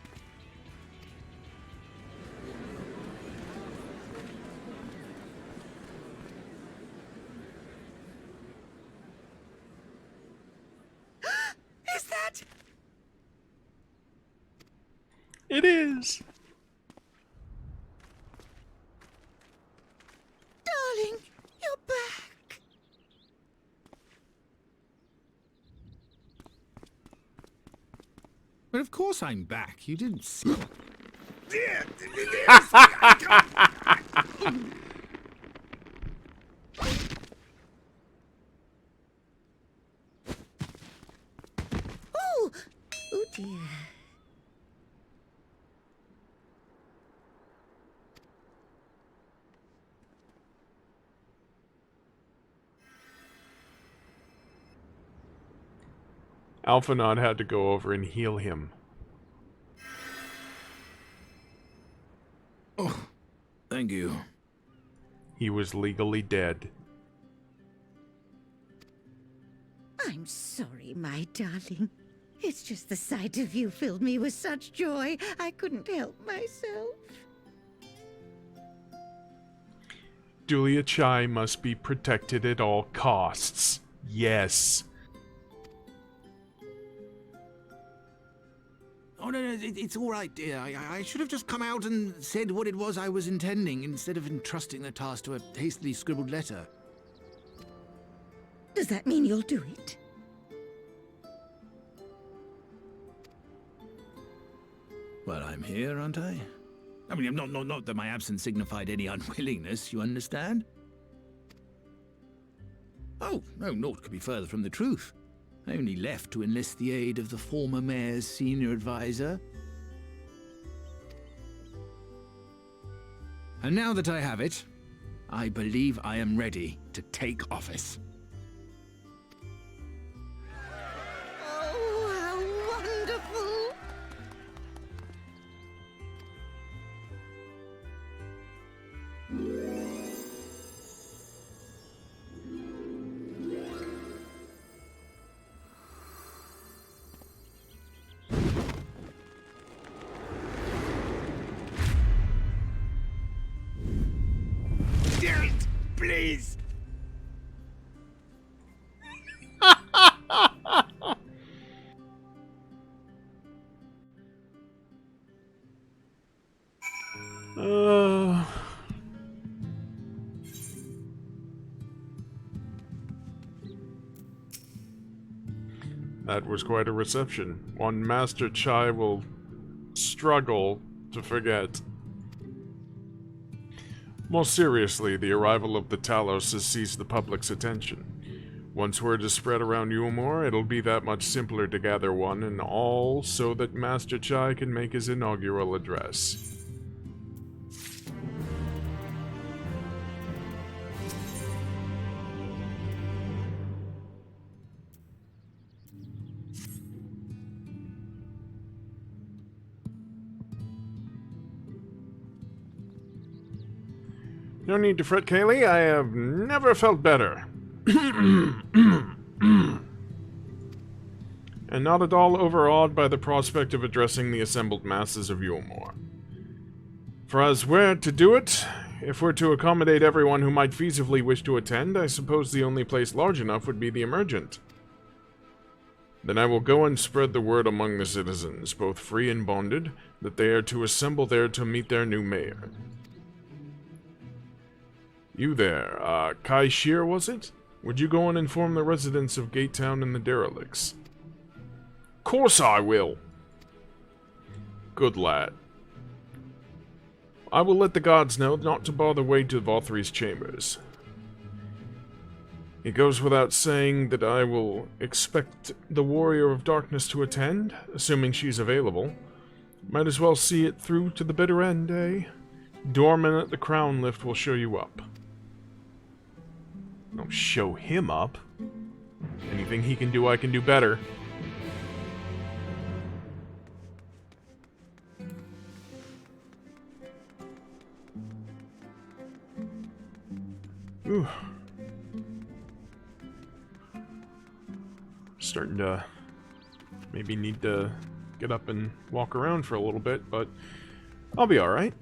Is that... It is. Darling, you're back. But of course I'm back. You didn't see. Oh, oh dear. Alphanod had to go over and heal him. Oh, thank you. He was legally dead. I'm sorry, my darling. It's just the sight of you filled me with such joy, I couldn't help myself. Julia Chai must be protected at all costs. Yes. Oh, no, it's all right, dear. I should have just come out and said what it was I was intending instead of entrusting the task to a hastily scribbled letter. Does that mean you'll do it? Well, I'm here, aren't I? I mean, not that my absence signified any unwillingness, you understand? Oh, no, naught could be further from the truth. I only left to enlist the aid of the former mayor's senior advisor. And now that I have it, I believe I am ready to take office. Oh, how wonderful! Please! That was quite a reception. One Master Chai will struggle to forget. Most seriously, the arrival of the Talos has seized the public's attention. Once word is spread around Yulmore, it'll be that much simpler to gather one and all so that Master Chai can make his inaugural address. No need to fret, Kaylee. I have never felt better. And not at all overawed by the prospect of addressing the assembled masses of Yulmore. For as we're to do it, if we're to accommodate everyone who might feasibly wish to attend, I suppose the only place large enough would be the Emergent. Then I will go and spread the word among the citizens, both free and bonded, that they are to assemble there to meet their new mayor. You there, Kai Shear, was it? Would you go and inform the residents of Gatetown and the derelicts? Course I will. Good lad. I will let the guards know not to bother Way to Vothri's chambers. It goes without saying that I will expect the Warrior of Darkness to attend, assuming she's available. Might as well see it through to the bitter end, eh? Doorman at the Crown Lift will show you up. Don't show him up. Anything he can do, I can do better. Ooh. Starting to maybe need to get up and walk around for a little bit, but I'll be alright.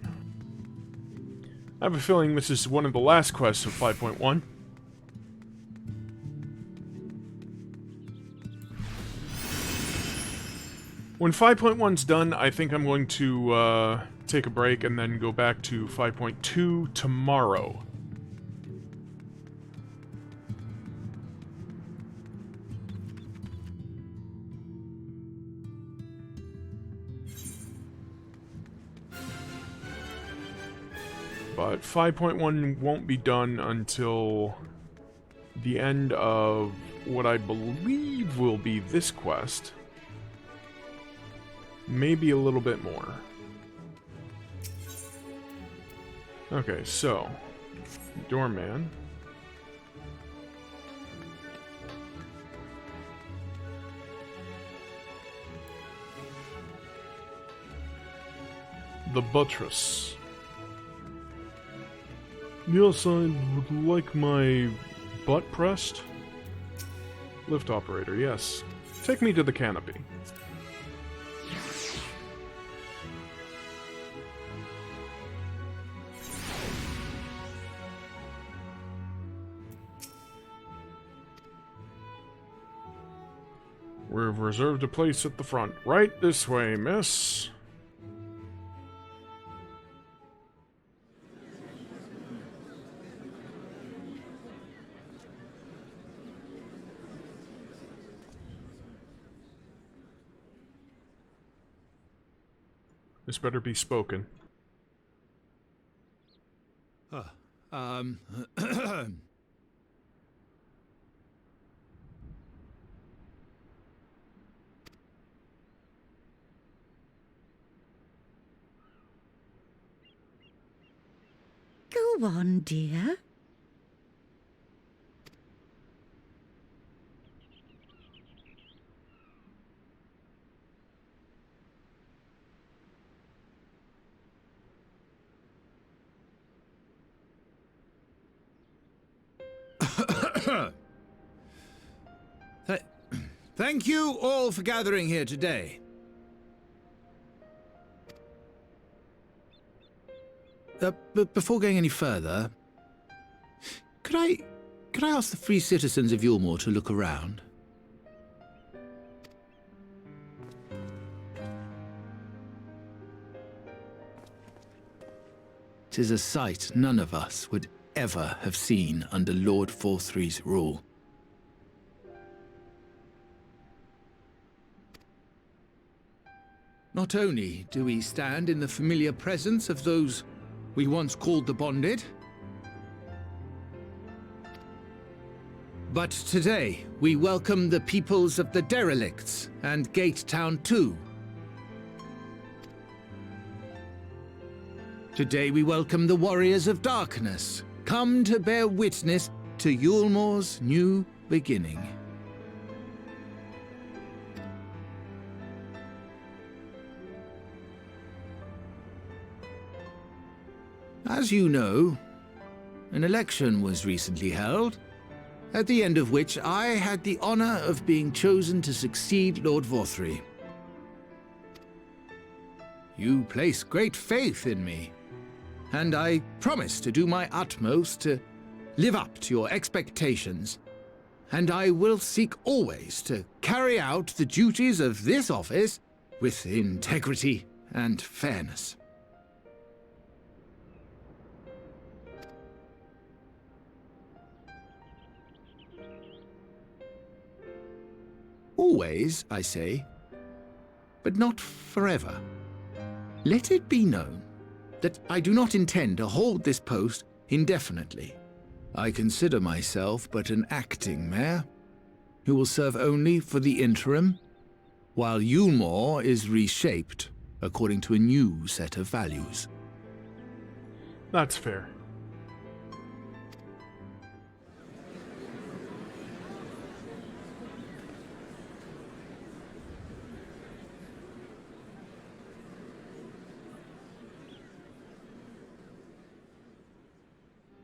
I have a feeling this is one of the last quests of 5.1. When 5.1's done, I think I'm going to take a break and then go back to 5.2 tomorrow. But 5.1 won't be done until the end of what I believe will be this quest. Maybe a little bit more. Okay, so Doorman. The Buttress. Yes, I would like my butt pressed. Lift operator, yes. Take me to the canopy. We've reserved a place at the front. Right this way, miss. This better be spoken. Go on, dear. Thank you all for gathering here today. But before going any further, could I ask the free citizens of Yulmore to look around? 'Tis a sight none of us would ever have seen under Lord Forthry's rule. Not only do we stand in the familiar presence of those we once called the Bonded, but today we welcome the peoples of the Derelicts and Gate Town too. Today we welcome the Warriors of Darkness, come to bear witness to Yulmore's new beginning. As you know, an election was recently held, at the end of which I had the honor of being chosen to succeed Lord Forthry. You place great faith in me, and I promise to do my utmost to live up to your expectations, and I will seek always to carry out the duties of this office with integrity and fairness. Always, I say, but not forever. Let it be known that I do not intend to hold this post indefinitely. I consider myself but an acting mayor, who will serve only for the interim, while Yulmore is reshaped according to a new set of values. That's fair.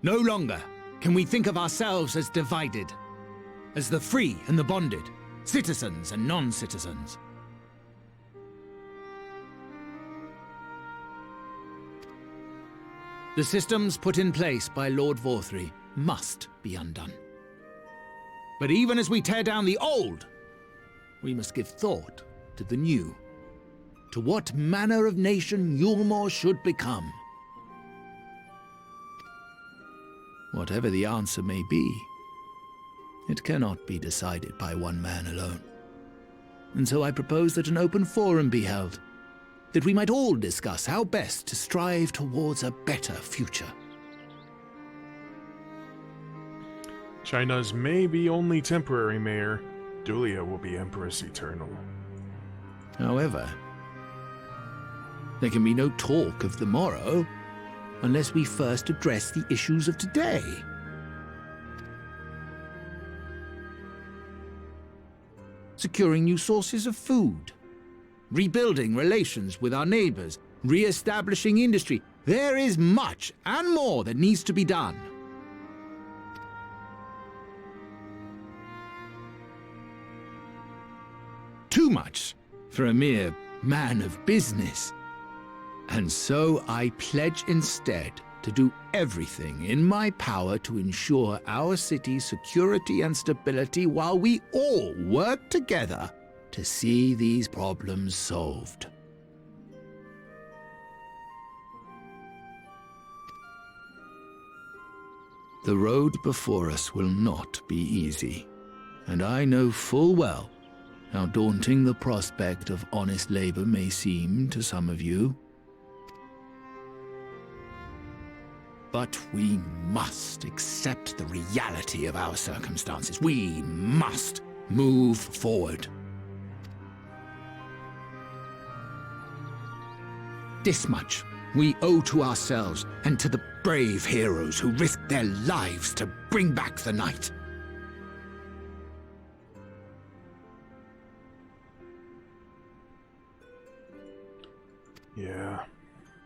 No longer can we think of ourselves as divided, as the free and the bonded, citizens and non-citizens. The systems put in place by Lord Vorthry must be undone. But even as we tear down the old, we must give thought to the new, to what manner of nation Yulmore should become. Whatever the answer may be, it cannot be decided by one man alone. And so I propose that an open forum be held, that we might all discuss how best to strive towards a better future. China's may be only temporary mayor. Dulia will be Empress Eternal. However, there can be no talk of the morrow unless we first address the issues of today. Securing new sources of food, rebuilding relations with our neighbors, re-establishing industry. There is much and more that needs to be done. Too much for a mere man of business. And so I pledge instead to do everything in my power to ensure our city's security and stability while we all work together to see these problems solved. The road before us will not be easy, and I know full well how daunting the prospect of honest labor may seem to some of you. But we must accept the reality of our circumstances. We must move forward. This much we owe to ourselves and to the brave heroes who risked their lives to bring back the night. Yeah.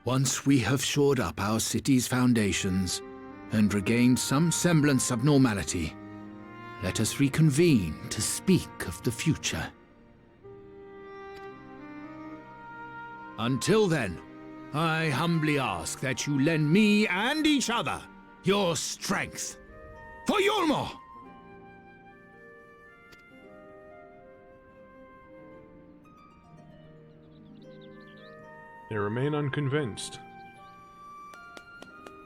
Once we have shored up our city's foundations and regained some semblance of normality, let us reconvene to speak of the future. Until then, I humbly ask that you lend me and each other your strength. For Yulmore! They remain unconvinced.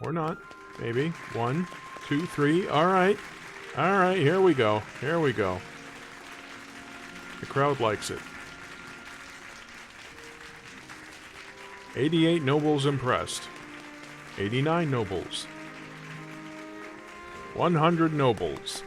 Or not. Maybe. 1, 2, 3. Alright. Alright, here we go. Here we go. The crowd likes it. 88 nobles impressed. 89 nobles. 100 nobles.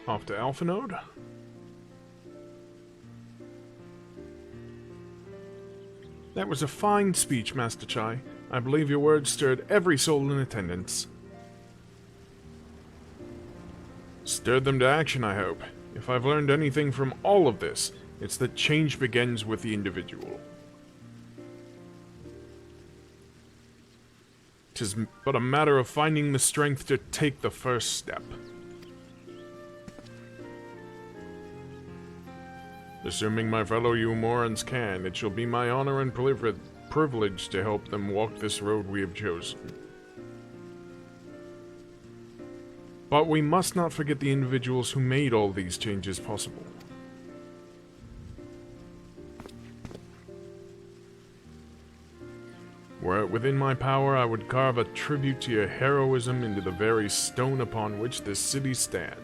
Off to Alpha Node. That was a fine speech, Master Chai. I believe your words stirred every soul in attendance. Stirred them to action, I hope. If I've learned anything from all of this, it's that change begins with the individual. 'Tis but a matter of finding the strength to take the first step. Assuming my fellow Yulmorans can, it shall be my honor and privilege to help them walk this road we have chosen. But we must not forget the individuals who made all these changes possible. Were it within my power, I would carve a tribute to your heroism into the very stone upon which this city stands.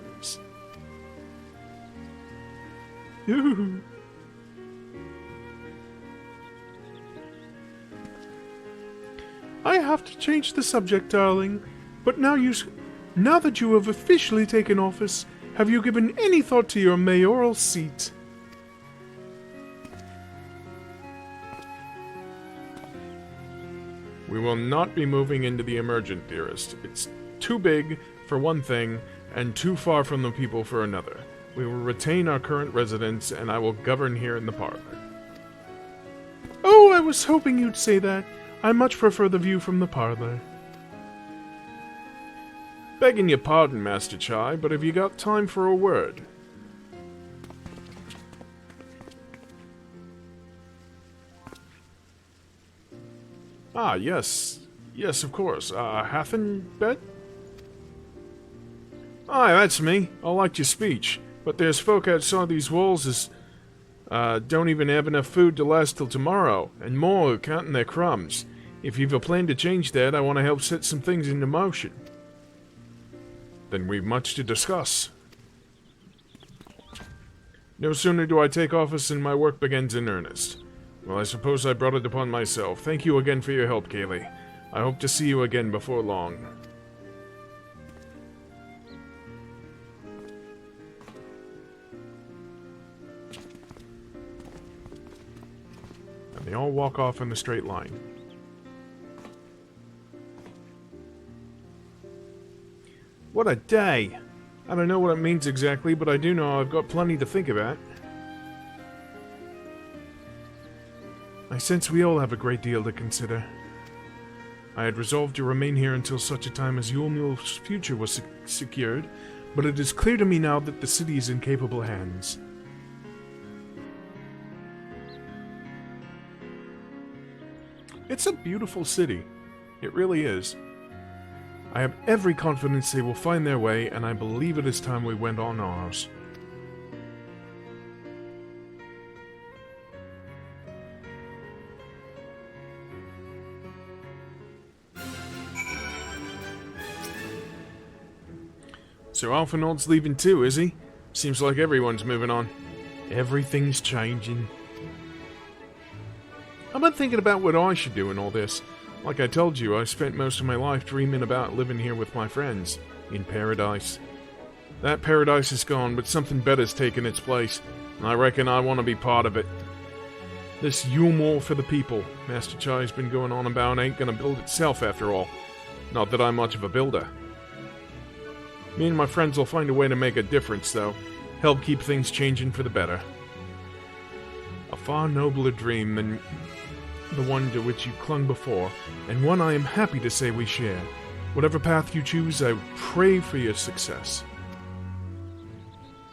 I have to change the subject, darling. But now that you have officially taken office, have you given any thought to your mayoral seat? We will not be moving into the Emergent, dearest. It's too big for one thing, and too far from the people for another. We will retain our current residence, and I will govern here in the parlor. was hoping you'd say that. I much prefer the view from the parlor. Begging your pardon, Master Chai, but have you got time for a word? Ah, yes. Yes, of course. Hathenbet? Aye, that's me. I liked your speech. But there's folk outside these walls as don't even have enough food to last till tomorrow, and more who counting their crumbs. If you've a plan to change that, I want to help set some things into motion. Then we've much to discuss. No sooner do I take office than my work begins in earnest. Well, I suppose I brought it upon myself. Thank you again for your help, Kaylee. I hope to see you again before long. And they all walk off in a straight line. What a day! I don't know what it means exactly, but I do know I've got plenty to think about. I sense we all have a great deal to consider. I had resolved to remain here until such a time as Yulmul's future was secured, but it is clear to me now that the city is in capable hands. It's a beautiful city. It really is. I have every confidence they will find their way, and I believe it is time we went on ours. So Alphinaud's leaving too, is he? Seems like everyone's moving on. Everything's changing. I've been thinking about what I should do in all this. Like I told you, I spent most of my life dreaming about living here with my friends, in paradise. That paradise is gone, but something better's taken its place, and I reckon I want to be part of it. This Yulmul for the people Master Chai's been going on about ain't gonna build itself after all. Not that I'm much of a builder. Me and my friends will find a way to make a difference, though. Help keep things changing for the better. A far nobler dream than the one to which you clung before, and one I am happy to say we share. Whatever path you choose, I pray for your success.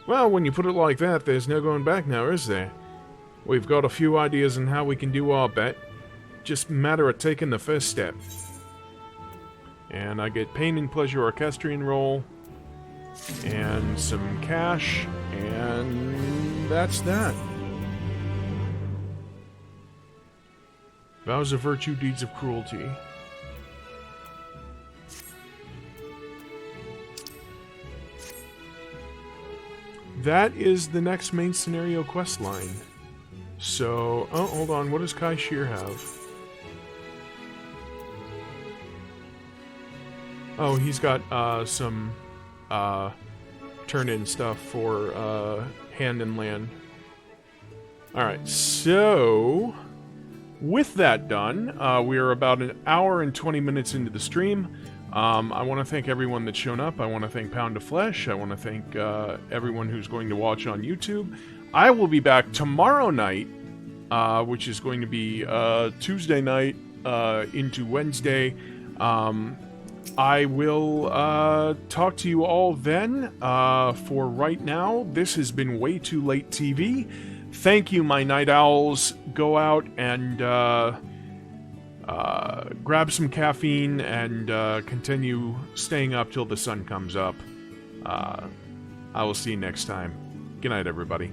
Well, when you put it like that, there's no going back now, is there? We've got a few ideas on how we can do our bit. Just a matter of taking the first step. And I get Pain and Pleasure Orchestrion roll, and some cash, and that's that. Vows of Virtue, Deeds of Cruelty. That is the next main scenario quest line. So, oh, hold on, what does Kai Shear have? Oh, he's got some turn-in stuff for hand and land. Alright, so with that done, we are about an hour and 20 minutes into the stream. I want to thank everyone that's shown up. I want to thank Pound of Flesh. I want to thank everyone who's going to watch on YouTube. I will be back tomorrow night, which is going to be Tuesday night into Wednesday. I will talk to you all then. For right now, this has been WayTooLateTV. Thank you, my night owls. Go out and grab some caffeine and continue staying up till the sun comes up. I will see you next time. Good night, everybody.